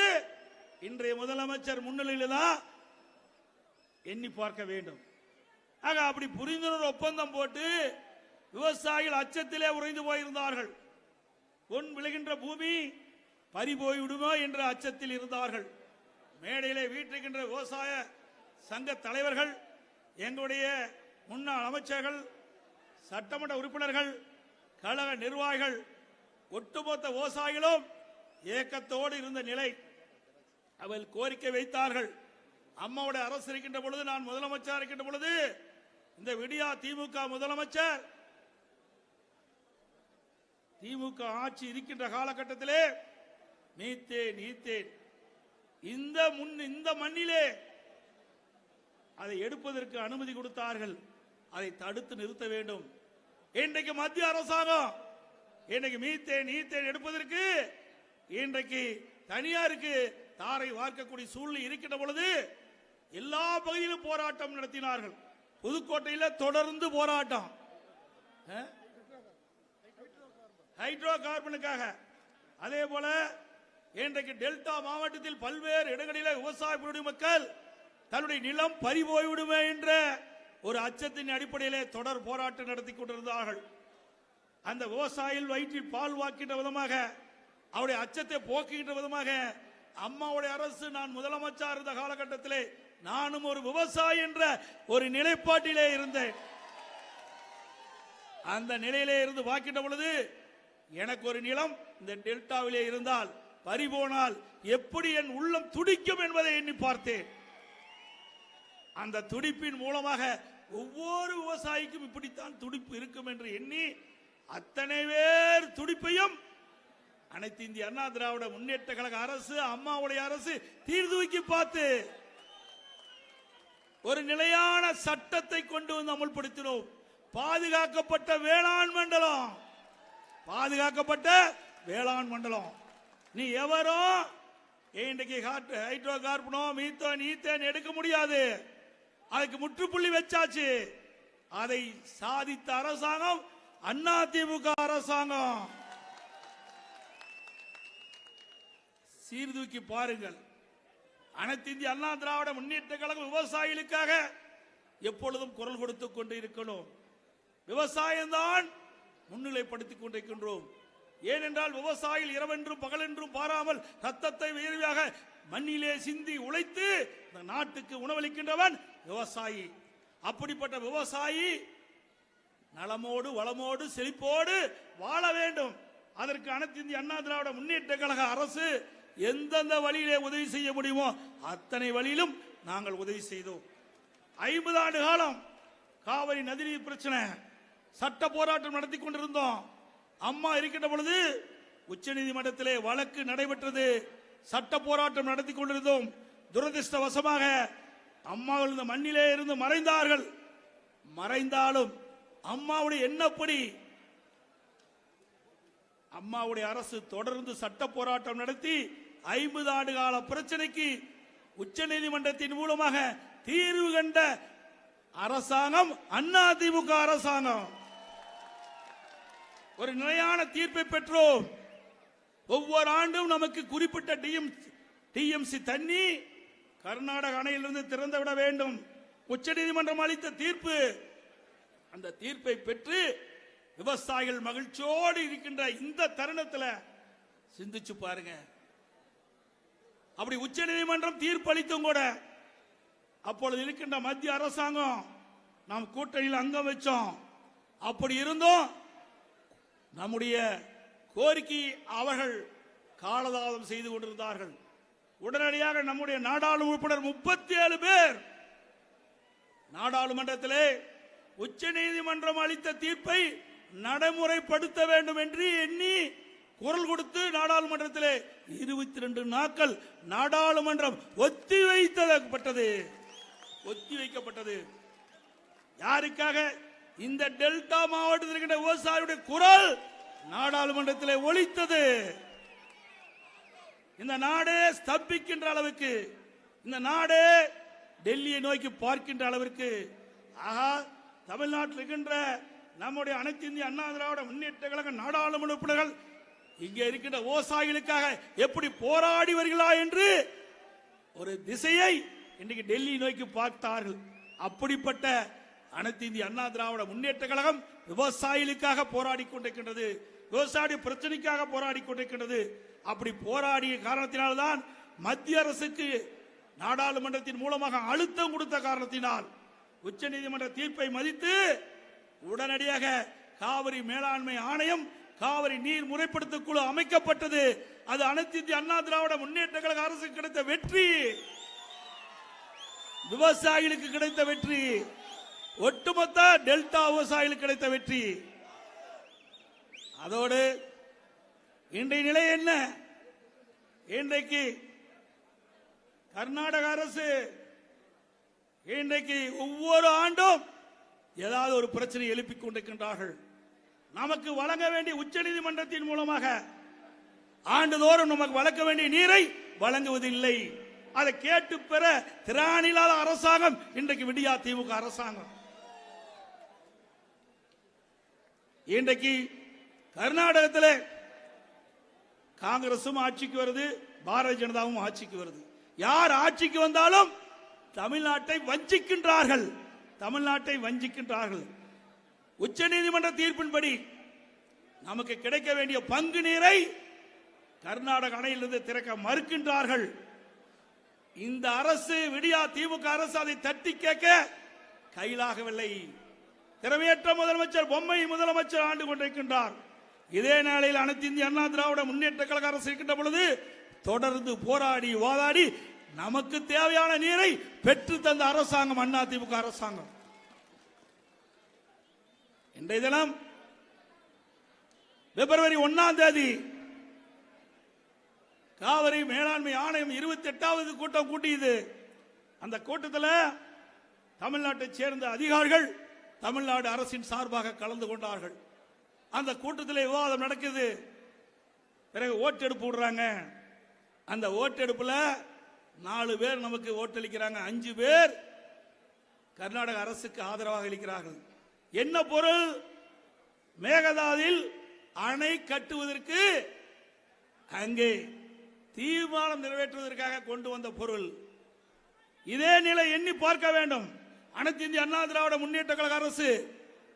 இன்றைய முதலமைச்சர் முன்னிலையில் தான் எண்ணி பார்க்க வேண்டும். ஆக அப்படி புரிந்துணர்வு ஒப்பந்தம் போட்டு விவசாயிகள் அச்சத்திலே உறைந்து போயிருந்தார்கள். பொன் விளைகின்ற பூமி பறி போய்விடுமோ என்ற அச்சத்தில் இருந்தார்கள். மேடையிலே வீட்டிருக்கின்ற விவசாய சங்க தலைவர்கள், எங்களுடைய முன்னாள் அமைச்சர்கள், சட்டமன்ற உறுப்பினர்கள், கழக நிர்வாகிகள், ஒட்டுமொத்த விவசாயிகளும் ஏக்கத்தோடு இருந்த நிலை. அவர்கள் கோரிக்கை வைத்தார்கள். அம்மாவுடைய அரசு இருக்கின்ற பொழுது, நான் முதலமைச்சர் இருக்கின்ற பொழுது, இந்த விடியா திமுக முதலமைச்சர் திமுக ஆட்சி இருக்கின்ற காலகட்டத்திலே நீத்தேன் ஈத்தேன் இந்த மண்ணிலே அதை எடுப்பதற்கு அனுமதி கொடுத்தார்கள். அதை தடுத்து நிறுத்த வேண்டும். இன்றைக்கு மத்திய அரசாங்கம் இன்றைக்கு மீத்தேன் ஈத்தேன் எடுப்பதற்கு இன்றைக்கு தனியாருக்கு தாரை வார்க்கக்கூடிய சூழ்நிலை இருக்கின்ற பொழுது எல்லா பகுதியிலும் போராட்டம் நடத்தினார்கள். புதுக்கோட்டையில் தொடர்ந்து போராட்டம், ஹைட்ரோ கார்பனுக்காக. அதே போல இன்றைக்கு டெல்டா மாவட்டத்தில் பல்வேறு இடங்களில் விவசாய மக்கள் தன்னுடைய நிலம் பறி போய்விடுமே என்ற ஒரு அச்சத்தின் அடிப்படையிலே தொடர் போராட்டம் நடத்தி கொண்டிருந்தார்கள். அந்த விவசாயிகள் வயிற்றில் பால் வாக்கின்ற விதமாக, அவருடைய அச்சத்தை போக்குகின்ற விதமாக அம்மாவுடைய அரசு, நான் முதலமைச்சர் இருந்த காலகட்டத்திலே நானும் ஒரு விவசாயி என்ற ஒரு நிலைப்பாட்டிலே இருந்தேன். அந்த நிலையிலே இருந்து வாக்கின்ற பொழுது எனக்கு ஒரு நிலம் இந்த டெல்டாவிலே இருந்தால் பறிபோனால் எப்படி என் உள்ளம் துடிக்கும் என்பதை எண்ணி பார்த்தேன். அந்த துடிப்பின் மூலமாக ஒவ்வொரு விவசாயிக்கும் இப்படித்தான் துடிப்பு இருக்கும் என்று எண்ணி அத்தனை பேர் துடிப்பையும் அனைத்து இந்திய அண்ணா திராவிட முன்னேற்ற கழக அரசு, அம்மாவுடைய அரசு தீர்தூக்கி பார்த்து ஒரு நிலையான சட்டத்தை கொண்டு வந்து அமல்படுத்தினோம். பாதுகாக்கப்பட்ட வேளாண் மண்டலம், பாதுகாக்கப்பட்ட வேளாண் மண்டலம். நீ எவரோ இன்றைக்கு ஹைட்ரோ கார்பனோ மீத்தேன் ஈத்தேன் எடுக்க முடியாது. அதுக்கு முற்றுப்புள்ளி வச்சாச்சு. அதை சாதித்த அரசாங்கம் அதிமுக அரசாங்கம். சீர்தூக்கி பாருங்கள். அனைத்து இந்திய அண்ணா திராவிட முன்னேற்ற கழகம் விவசாயிகளுக்காக எப்பொழுதும் குரல் கொடுத்துக் கொண்டு இருக்கணும். விவசாயம்தான் முன்னிலைப்படுத்திக் கொண்டிருக்கின்றோம். ஏனென்றால் விவசாயிகள் இரவென்றும் பகலென்றும் பாராமல் ரத்தத்தை வேர்வையாக மண்ணிலே சிந்தி உழைத்து இந்த நாட்டுக்கு உணவளிக்கின்றவன் விவசாயி. அப்படிப்பட்ட விவசாயி நலமோடு வளமோடு செழிப்போடு வாழ வேண்டும். அதற்கு அனைத்து இந்திய அண்ணா திராவிட முன்னேற்ற கழக அரசு எந்தெந்த வழியிலே உதவி செய்ய முடியுமோ அத்தனை வழியிலும் நாங்கள் உதவி செய்தோம். 50 ஆண்டு காலம் காவிரி நதிநீர் பிரச்சனை சட்ட போராட்டம் நடத்தி கொண்டிருந்தோம். அம்மா இருக்கின்ற பொழுது உச்ச நீதிமன்றத்திலே வழக்கு நடைபெற்றது. சட்ட போராட்டம் நடத்தி கொண்டிருந்தோம். துரதிருஷ்டவசமாக அம்மா இந்த மண்ணிலே இருந்து மறைந்தார்கள். மறைந்தாலும் அம்மாவுடைய எண்ணப்படி அம்மாவுடைய அரசு தொடர்ந்து சட்ட போராட்டம் நடத்தி 50 ஆண்டு கால பிரச்சனைக்கு உச்ச நீதிமன்றத்தின் மூலமாக தீர்வு கண்ட அரசாங்கம் அதிமுக அரசாங்கம். ஒரு நிலையான தீர்ப்பை பெற்றோம். ஒவ்வொரு ஆண்டும் நமக்கு குறிப்பிட்ட டிஎம்சி தண்ணி கர்நாடக அணையிலிருந்து திறந்து விட வேண்டும். உச்ச நீதிமன்றம் அளித்த தீர்ப்பு, அந்த தீர்ப்பை பெற்று விவசாயிகள் மகிழ்ச்சியோடு இருக்கின்ற இந்த தருணத்தில் சிந்திச்சு பாருங்க. அப்படி உச்ச நீதிமன்றம் தீர்ப்பு அளித்தும் கூட அப்பொழுது இருக்கின்ற மத்திய அரசாங்கம் நாம் கூட்டணியில் அங்கம் வச்சோம். அப்படி இருந்தும் நம்முடைய கோரிக்கை அவர்கள் காலதாமதம் செய்து கொண்டிருந்தார்கள். உடனடியாக நம்முடைய நாடாளுமன்ற உறுப்பினர் 37 பேர் நாடாளுமன்றத்திலே உச்ச நீதிமன்றம் அளித்த தீர்ப்பை நடைமுறைப்படுத்த வேண்டும் என்று எண்ணி குரல் கொடுத்து நாடாளுமன்றத்திலே 22 நாட்கள் நாடாளுமன்றம் ஒத்திவைக்கப்பட்டது. யாருக்காக? இந்த டெல்டா மாவட்டத்தில் இருக்கின்ற விவசாயியுடைய குரல் நாடாளுமன்றத்திலே ஒலித்தது. இந்த நாடே ஸ்தம்பிக்கின்ற அளவுக்கு, இந்த நாடே டெல்லியை நோக்கி பார்க்கின்ற அளவிற்கு, ஆஹா, தமிழ்நாட்டில் இருக்கின்ற நம்முடைய அனைத்து இந்திய அண்ணா திராவிட முன்னேற்ற கழக நாடாளுமன்ற உறுப்பினர்கள் இங்கே இருக்கின்ற விவசாயிகளுக்காக எப்படி போராடி வருகிறா என்று ஒரு திசையை இன்றைக்கு டெல்லி நோக்கி பார்த்தார்கள். அப்படிப்பட்ட அனைத்து இந்திய அண்ணா திராவிட முன்னேற்ற கழகம் விவசாயிகளுக்காக போராடி கொண்டிருக்கின்றது, விவசாய பிரச்சனைக்காக போராடி கொண்டிருக்கின்றது. அப்படி போராடிய காரணத்தினால்தான் மத்திய அரசுக்கு நாடாளுமன்றத்தின் மூலமாக அழுத்தம் கொடுத்த காரணத்தினால் உச்ச நீதிமன்ற தீர்ப்பை மதித்து உடனடியாக காவிரி மேலாண்மை ஆணையம், காவிரி நீர் முறைப்படுத்த குழு அமைக்கப்பட்டது. அது அனைத்து இந்திய அண்ணா திராவிட முன்னேற்ற கழக அரசுக்கு கிடைத்த வெற்றி, விவசாயிகளுக்கு கிடைத்த வெற்றி, ஒட்டுமொத்த டெல்டா விவசாயிகளுக்கு கிடைத்த வெற்றி. அதோடு இன்றைய நிலை என்ன? இன்றைக்கு கர்நாடக அரசு இன்றைக்கு ஒவ்வொரு ஆண்டும் ஏதாவது ஒரு பிரச்சனை எழுப்பிக் கொண்டிருக்கின்றார்கள். நமக்கு வழங்க வேண்டிய உச்ச நீதிமன்றத்தின் மூலமாக ஆண்டுதோறும் நமக்கு வழங்க வேண்டிய நீரை வழங்குவதில்லை. அதை கேட்டு பெற திராணில்லாத அரசாங்கம் இன்றைக்கு விடியா திமுக அரசாங்கம். இன்றைக்கு கர்நாடகத்தில் காங்கிரசும் ஆட்சிக்கு வருது, பாரதிய ஜனதாவும் ஆட்சிக்கு வருது. யார் ஆட்சிக்கு வந்தாலும் தமிழ்நாட்டை வஞ்சிக்கின்றார்கள். உச்ச நீதிமன்ற தீர்ப்பின்படி நமக்கு கிடைக்க வேண்டிய பங்கு நீரை கர்நாடக அணையிலிருந்து திறக்க மறுக்கின்றார்கள். இந்த அரசு, விடியா திமுக அரசு அதை தட்டி கேட்க கையிலாகவில்லை. திறமையற்ற முதலமைச்சர், பொம்மை முதலமைச்சர் ஆண்டு கொண்டிருக்கின்றார். இதே நிலையில் அனைத்து இந்திய அண்ணா திராவிட முன்னேற்ற கழக அரசு இருக்கின்ற பொழுது தொடர்ந்து போராடி வாதாடி நமக்கு தேவையான நீரை பெற்று தந்த அரசாங்கம் அதிமுக அரசாங்கம். இன்றைய தினம் பிப்ரவரி 1ஆம் தேதி காவிரி மேலாண்மை ஆணையம் 28வது கூட்டம் கூட்டியது. அந்த கூட்டத்தில் தமிழ்நாட்டை சேர்ந்த அதிகாரிகள் தமிழ்நாடு அரசின் சார்பாக கலந்து கொண்டார்கள். அந்த கூட்டத்தில் விவாதம் நடக்குது. பிறகு ஓட்டெடுப்பு விடுறாங்க. அந்த ஓட்டெடுப்புல 4 பேர் நமக்கு ஓட்டளிக்கிறாங்க, 5 பேர் கர்நாடக அரசுக்கு ஆதரவாக அளிக்கிறார்கள். என்ன பொருள்? மேகதாதுவில் அணை கட்டுவதற்கு அங்கே தீர்மானம் நிறைவேற்றுவதற்காக கொண்டு வந்த பொருள். இதே நிலை எண்ணி பார்க்க வேண்டும். அனைத்து இந்திய அண்ணா திராவிட முன்னேற்ற கழக அரசு,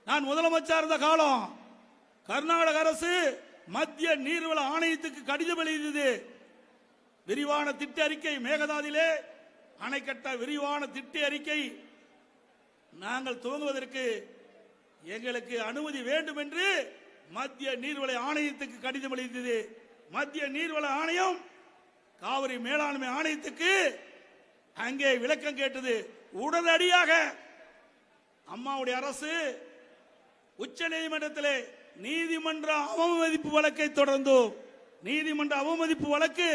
நான் முதலமைச்சர் இருந்த காலம், கர்நாடக அரசு மத்திய நீர்வள ஆணையத்துக்கு கடிதம் எழுதியது. விரிவான திட்ட அறிக்கை, மேகதாதிலே அணை கட்ட விரிவான திட்ட அறிக்கை நாங்கள் துவங்குவதற்கு எங்களுக்கு அனுமதி வேண்டும் என்று மத்திய நீர்வள ஆணையத்துக்கு கடிதம் எழுதியது. மத்திய நீர்வள ஆணையம் காவிரி மேலாண்மை ஆணையத்துக்கு அங்கே விளக்கம் கேட்டது. உடனடியாக அம்மாவுடைய அரசு உச்ச நீதிமன்றத்திலே நீதிமன்ற அவமதிப்பு வழக்கை தொடர்ந்தோம். நீதிமன்ற அவமதிப்பு வழக்கு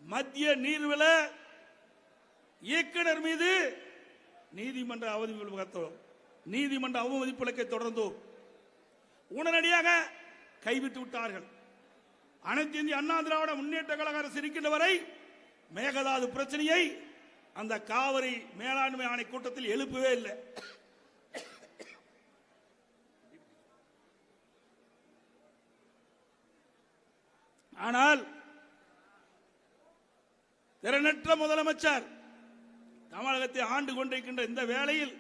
மத்திய நீர்வள இயக்குனர் மீது நீதிமன்ற அவமதிப்பு தொடர்ந்தோ உடனடியாக கைவிட்டு விட்டார்கள். அனைத்து இந்திய அண்ணா திராவிட முன்னேற்ற கழக அரசு இருக்கின்ற வரை மேகதாது பிரச்சனையை அந்த காவிரி மேலாண்மை ஆணை கூட்டத்தில் எழுப்பவே இல்லை. ஆனால் திறனற்ற முதலமைச்சர் தமிழகத்தை ஆண்டு கொண்டிருக்கின்ற இந்த வேளையில்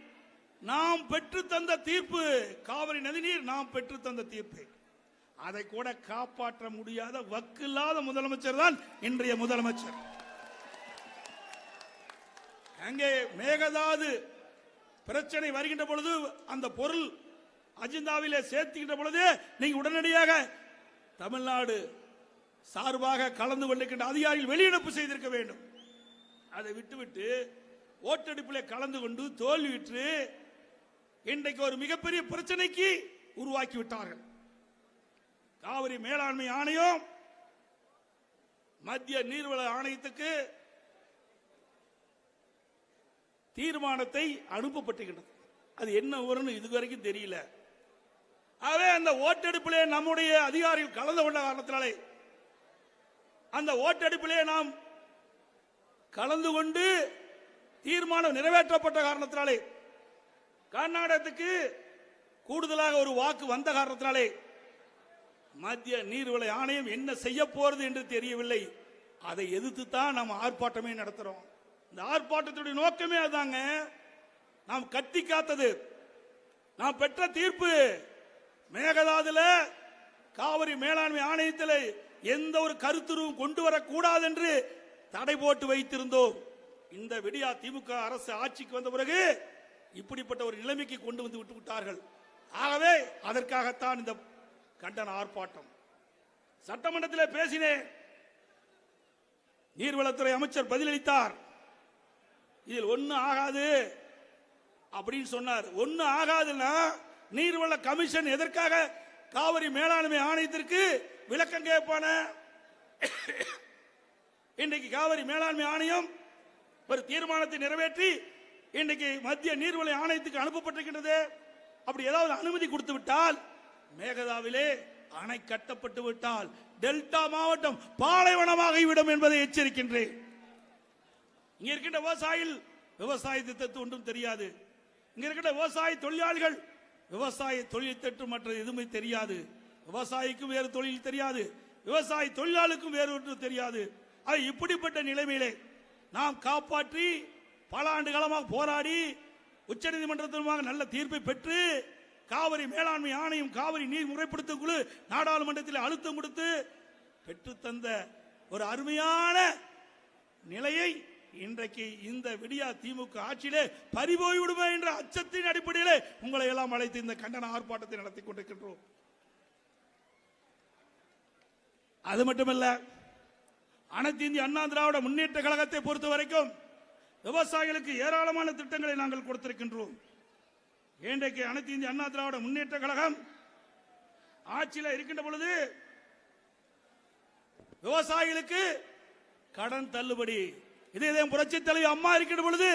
நாம் பெற்று தந்த தீர்ப்பு, காவிரி நதிநீர் நாம் பெற்று தந்த தீர்ப்பு, அதை கூட காப்பாற்ற முடியாத வக்கில்லாத முதலமைச்சர் தான் இன்றைய முதலமைச்சர். அங்கே மேகதாது பிரச்சனை வருகின்ற பொழுது அந்த பொருள் அஜெண்டாவிலே சேர்த்துக்கின்ற பொழுது நீங்க உடனடியாக தமிழ்நாடு சார்பாக கலந்து கொண்டிருக்கின்ற அதிகாரிகள் வெளியிடப்பு செய்திருக்க வேண்டும். அதை விட்டுவிட்டு ஓட்டெடுப்பில் கலந்து கொண்டு தோல்வியுற்று இன்றைக்கு ஒரு மிகப்பெரிய பிரச்சனைக்கு உருவாக்கி விட்டார்கள். காவிரி மேலாண்மை ஆணையம் மத்திய நீர்வள ஆணையத்துக்கு தீர்மானத்தை அனுப்பப்பட்டிருக்கிறது. அது என்ன வரும்னு இதுவரைக்கும் தெரியல. ஆகவே அந்த ஓட்டெடுப்பிலே நம்முடைய அதிகாரிகள் கலந்து கொண்ட காரணத்தினாலே, அந்த ஓட்டெடுப்பிலே நாம் கலந்து கொண்டு தீர்மானம் நிறைவேற்றப்பட்ட காரணத்தினாலே, கர்நாடகத்துக்கு கூடுதலாக ஒரு வாக்கு வந்த காரணத்தினாலே மத்திய நீர்வள ஆணையம் என்ன செய்ய போறது என்று தெரியவில்லை. அதை எதிர்த்து தான் நாம் ஆர்ப்பாட்டமே நடத்துறோம். இந்த ஆர்ப்பாட்டத்துடைய நோக்கமே அதாங்க. நாம் கத்தி காத்தது, நாம் பெற்ற தீர்ப்பு, மேகதாதுல காவிரி மேலாண்மை ஆணையத்தில் எந்த ஒரு கருத்துருவும் கொண்டு வரக்கூடாது என்று தடை போட்டு வைத்திருந்தோம். இந்த விடியா திமுக அரசு ஆட்சிக்கு வந்த பிறகு இப்படிப்பட்ட ஒரு நிலைமைக்கு கொண்டு வந்து விட்டு விட்டார்கள். ஆகவே அதற்காகத்தான் இந்த கண்டன ஆர்ப்பாட்டம். சட்டமன்றத்தில் பேசினேன். நீர்வளத்துறை அமைச்சர் பதிலளித்தார். இதில் ஒண்ணு ஆகாது அப்படின்னு சொன்னார். ஒண்ணு ஆகாதுன்னா நீர்வள கமிஷன் எதற்காக காவிரி மேலாண்மை ஆணையத்திற்கு விளக்கம் கேட்பான? இன்றைக்கு காவிரி மேலாண்மை ஆணையம் ஒரு தீர்மானத்தை நிறைவேற்றி இன்றைக்கு மத்திய நீர்வள ஆணையத்துக்கு அனுப்பப்பட்டிருக்கின்றது. அப்படி ஏதாவது அனுமதி கொடுத்து விட்டால், மேகதாவிலே அணை கட்டப்பட்டு விட்டால் டெல்டா மாவட்டம் பாலைவனமாகிவிடும் என்பதை எச்சரிக்கின்றேன். இங்க இருக்கின்ற விவசாயிகள் விவசாயத்தை ஒன்றும் தெரியாது. இங்க இருக்கின்ற விவசாய தொழிலாளிகள் விவசாய தொழில் தட்டு மற்ற எதுவுமே தெரியாது. விவசாயிக்கும் வேறு தொழில் தெரியாது, விவசாய தொழிலாளருக்கும் வேறு ஒன்று தெரியாது. அது இப்படிப்பட்ட நிலைமையிலே நாம் காப்பாற்றி பல ஆண்டு காலமாக போராடி உச்சநீதிமன்றத்திலுமாக நல்ல தீர்ப்பை பெற்று காவிரி மேலாண்மை ஆணையம், காவிரி நீர் முறைப்படுத்தும் குழு நாடாளுமன்றத்தில் அழுத்தம் கொடுத்து பெற்று தந்த ஒரு அருமையான நிலையை இன்றைக்கு இந்த விடியா திமுக ஆட்சியிலே பறிபோய் விடுமே என்ற அச்சத்தின் அடிப்படையிலே உங்களை எல்லாம் அழைத்து இந்த கண்டன ஆர்ப்பாட்டத்தை நடத்தி கொண்டிருக்கின்றோம். அது மட்டுமல்ல, அனைத்து இந்திய அண்ணா திராவிட முன்னேற்ற கழகத்தை பொறுத்த வரைக்கும் விவசாயிகளுக்கு ஏராளமான திட்டங்களை நாங்கள் கொடுத்திருக்கின்றோம். இன்றைக்கு அனைத்து இந்திய அண்ணா திராவிட முன்னேற்ற கழகம் ஆட்சியில் இருக்கின்ற பொழுது விவசாயிகளுக்கு கடன் தள்ளுபடி, இதே புரட்சி தலைவர் அம்மா இருக்கின்ற பொழுது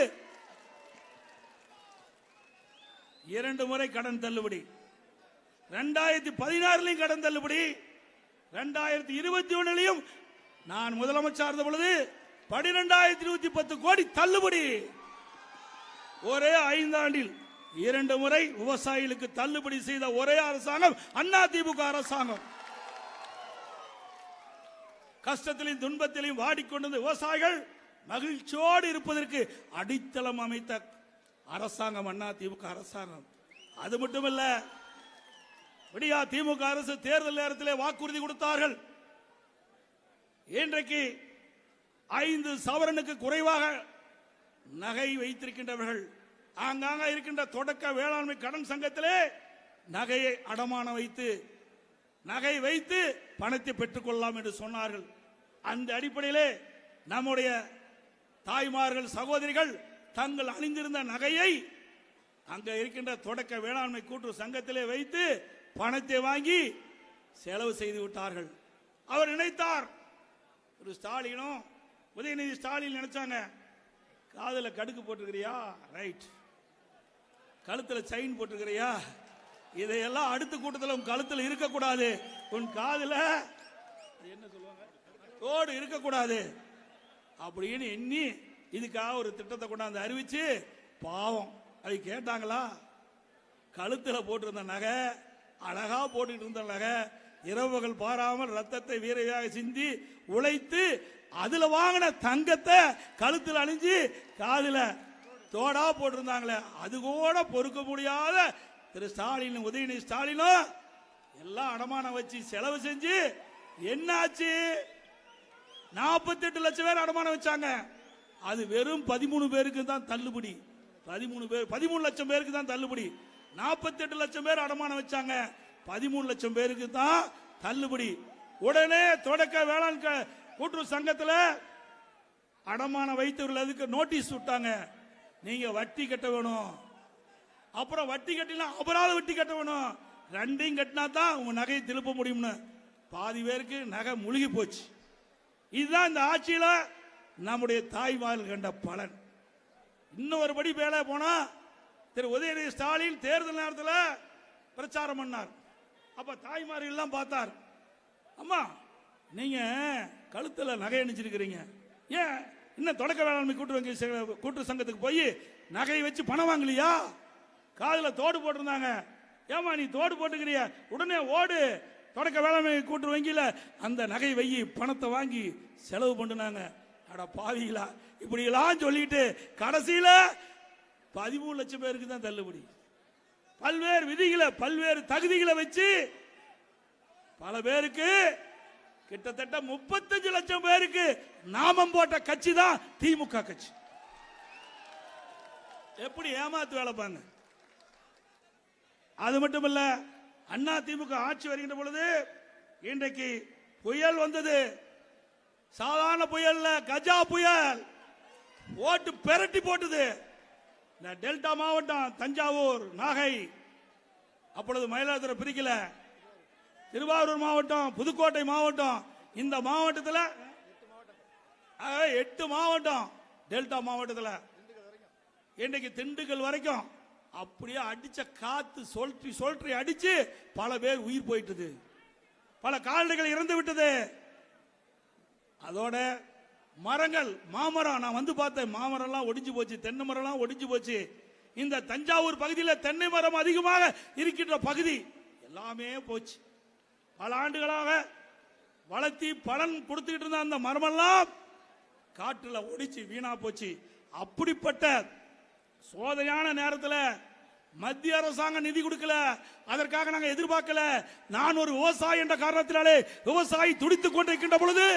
2 முறை கடன் தள்ளுபடி, 2016 கடன் தள்ளுபடி, 2021 நான் முதலமைச்சர் இருந்த பொழுது 12,110 கோடி தள்ளுபடி. ஒரே 5 ஆண்டில் 2 முறை விவசாயிகளுக்கு தள்ளுபடி செய்த ஒரே அரசாங்கம் அண்ணா திமுக அரசாங்கம். கஷ்டத்திலும் துன்பத்திலும் வாடிக்கொண்டிருந்த விவசாயிகள் மகிழ்ச்சியோடு இருப்பதற்கு அடித்தளம் அமைத்த அரசாங்கம் அண்ணா திமுக அரசாங்கம். அது மட்டுமல்ல, விடியா திமுக அரசு தேர்தல் நேரத்தில் வாக்குறுதி கொடுத்தார்கள். இன்றைக்கு 5 சவரனுக்கு குறைவாக நகை வைத்திருக்கின்றவர்கள் ஆங்காங்க இருக்கின்ற தொடக்க வேளாண்மை கடன் சங்கத்திலே நகையை அடமான வைத்து நகை வைத்து பணத்தை பெற்றுக் கொள்ளலாம் என்று சொன்னார்கள். அந்த அடிப்படையிலே நம்முடைய தாய்மார்கள் சகோதரிகள் தங்கள் அணிந்திருந்த நகையை அங்க இருக்கின்ற தொடக்க வேளாண்மை கூட்டுறவு சங்கத்திலே வைத்து பணத்தை வாங்கி செலவு செய்து விட்டார்கள். அவர் நினைத்தார், ஒரு ஸ்டாலினும் உதயநிதி ஸ்டாலின் நினைச்சாங்க, காதல கடுக்கு போட்டுக்கிறியா, ரைட், கழுத்துல செயின் போட்டுக்கிறியா? இதையெல்லாம் அடுத்த கூட்டத்தில் உன் கழுத்தில் இருக்கக்கூடாது. உன் காதுல என்ன சொல்லுவாங்க, தோடு இருக்கக்கூடாது அப்படின்னு எண்ணி இதுக்காக ஒரு திட்டத்தை கொண்டாந்து அறிவிச்சு, பாவம் அது கேட்டாங்களா? கழுத்துல போட்டிருந்த நகை, அழகா போட்டுட்டு இருந்த நகை, இரவுகள் பாராமல் ரத்தத்தை வீரவியாக சிந்தி உழைத்து அதுல வாங்கின தங்கத்தை கழுத்தில் அணிஞ்சு காதுல தோடா போட்டிருந்தாங்களே, அது கூட பொறுக்க முடியாத திரு ஸ்டாலின், உதயநிதி ஸ்டாலினும் எல்லாம் அடமானம் வச்சு செலவு செஞ்சு என்னாச்சு? 48 லட்சம் பேர் அடமானம் வச்சாங்க. அது வெறும் 13 பேருக்கு தான் தள்ளுபடி. 13 லட்சம் பேருக்கு தான் தள்ளுபடி. 48 லட்சம் பேர் அடமானம் வச்சாங்க, 13 லட்சம் பேருக்கு தான் தள்ளுபடி. உடனே தொடக்க வேளாண் கூட்டுறவு சங்கத்தில் அடமானம் வைத்தவர்கள் அதுக்கு நோட்டீஸ் விட்டாங்க, நீங்க வட்டி கட்ட வேணும். அப்புறம் வட்டி கட்டினா அபராத வட்டி கட்ட வேணும். ரெண்டையும் கட்டினா தான் உங்க நகையை திருப்ப முடியும்னு பாதி பேருக்கு நகை முழுகி போச்சு. இதுதான் இந்த ஆட்சியில நம்முடைய தாய்மார்கள் கண்ட பலன். இன்னும் ஒருபடி மேலே போனா திரு உதயநிதி ஸ்டாலின் தேர்தல் நேரத்தில் பிரச்சாரம் பண்ணார். அப்ப தாய்மார்கள் எல்லாம் பார்த்தார், அம்மா நீங்க கழுத்துல நகை அணிஞ்சிருக்கிறீங்க, ஏன் இன்னும் தொடக்க வேளாண்மை கூட்டுறவு சங்கத்துக்கு போய் நகையை வச்சு பணம் வாங்கலையா? காதுல தோடு போட்டிருந்தாங்க, ஏமா நீ தோடு போட்டுக்கிறிய, உடனே ஓடு தொடக்க வேளாண்மை கூட்டுறவு வங்கியில அந்த நகை வையி பணத்தை வாங்கி செலவு பண்ணுனாங்க. அட பாவிகளா, இப்படி எல்லாம் சொல்லிட்டு கடைசியில 13 லட்சம் பேருக்கு தான் தள்ளுபடி. பல்வேறு விதிகளை பல்வேறு தகுதிகளை வச்சு பல பேருக்கு கிட்டத்தட்ட 35 லட்சம் பேருக்கு நாமம் போட்ட கட்சி தான் திமுக கட்சி. எப்படி ஏமாத்து வேலை பாருங்க. அது மட்டுமல்ல, அண்ணா திமுக ஆட்சி வருகின்ற பொழுது இன்றைக்கு புயல் வந்தது. சாதாரண புயல், கஜா புயல் ஓட்டு பெரட்டி போட்டது. இந்த டெல்டா மாவட்டம் தஞ்சாவூர், நாகை, அப்பொழுது மயிலாடுதுறை பிரிக்கல, திருவாரூர் மாவட்டம், புதுக்கோட்டை மாவட்டம், இந்த மாவட்டத்தில் 8 மாவட்டம் டெல்டா மாவட்டத்தில், இன்றைக்கு திண்டுக்கல் வரைக்கும் அப்படியே அடிச்ச காத்து சொல்ற்றி அடிச்சு பல பேர் உயிர் போயிட்டது, பல கால்நடைகள் இறந்து விட்டது. அதோட மரங்கள், மாமரம், நான் வந்து பார்த்தேன், மாமரம் எல்லாம் ஒடிஞ்சு போச்சு, தென்னை மரம் எல்லாம் ஒடிஞ்சு போச்சு. இந்த தஞ்சாவூர் பகுதியில் தென்னை மரம் அதிகமாக இருக்கின்ற பகுதி எல்லாமே போச்சு. பல ஆண்டுகளாக வளர்த்தி பலன் கொடுத்துக்கிட்டு இருந்த அந்த மரமெல்லாம் காற்றுல ஒடிச்சு வீணா போச்சு. அப்படிப்பட்ட சோதனையான நேரத்தில் மத்திய அரசாங்கம் நிதி கொடுக்கல, அதற்காக நாங்கள் எதிர்பார்க்கல. நான் ஒரு விவசாயி என்ற காரணத்தினாலே விவசாயி துடித்துக் கொண்டிருக்கின்ற பொழுது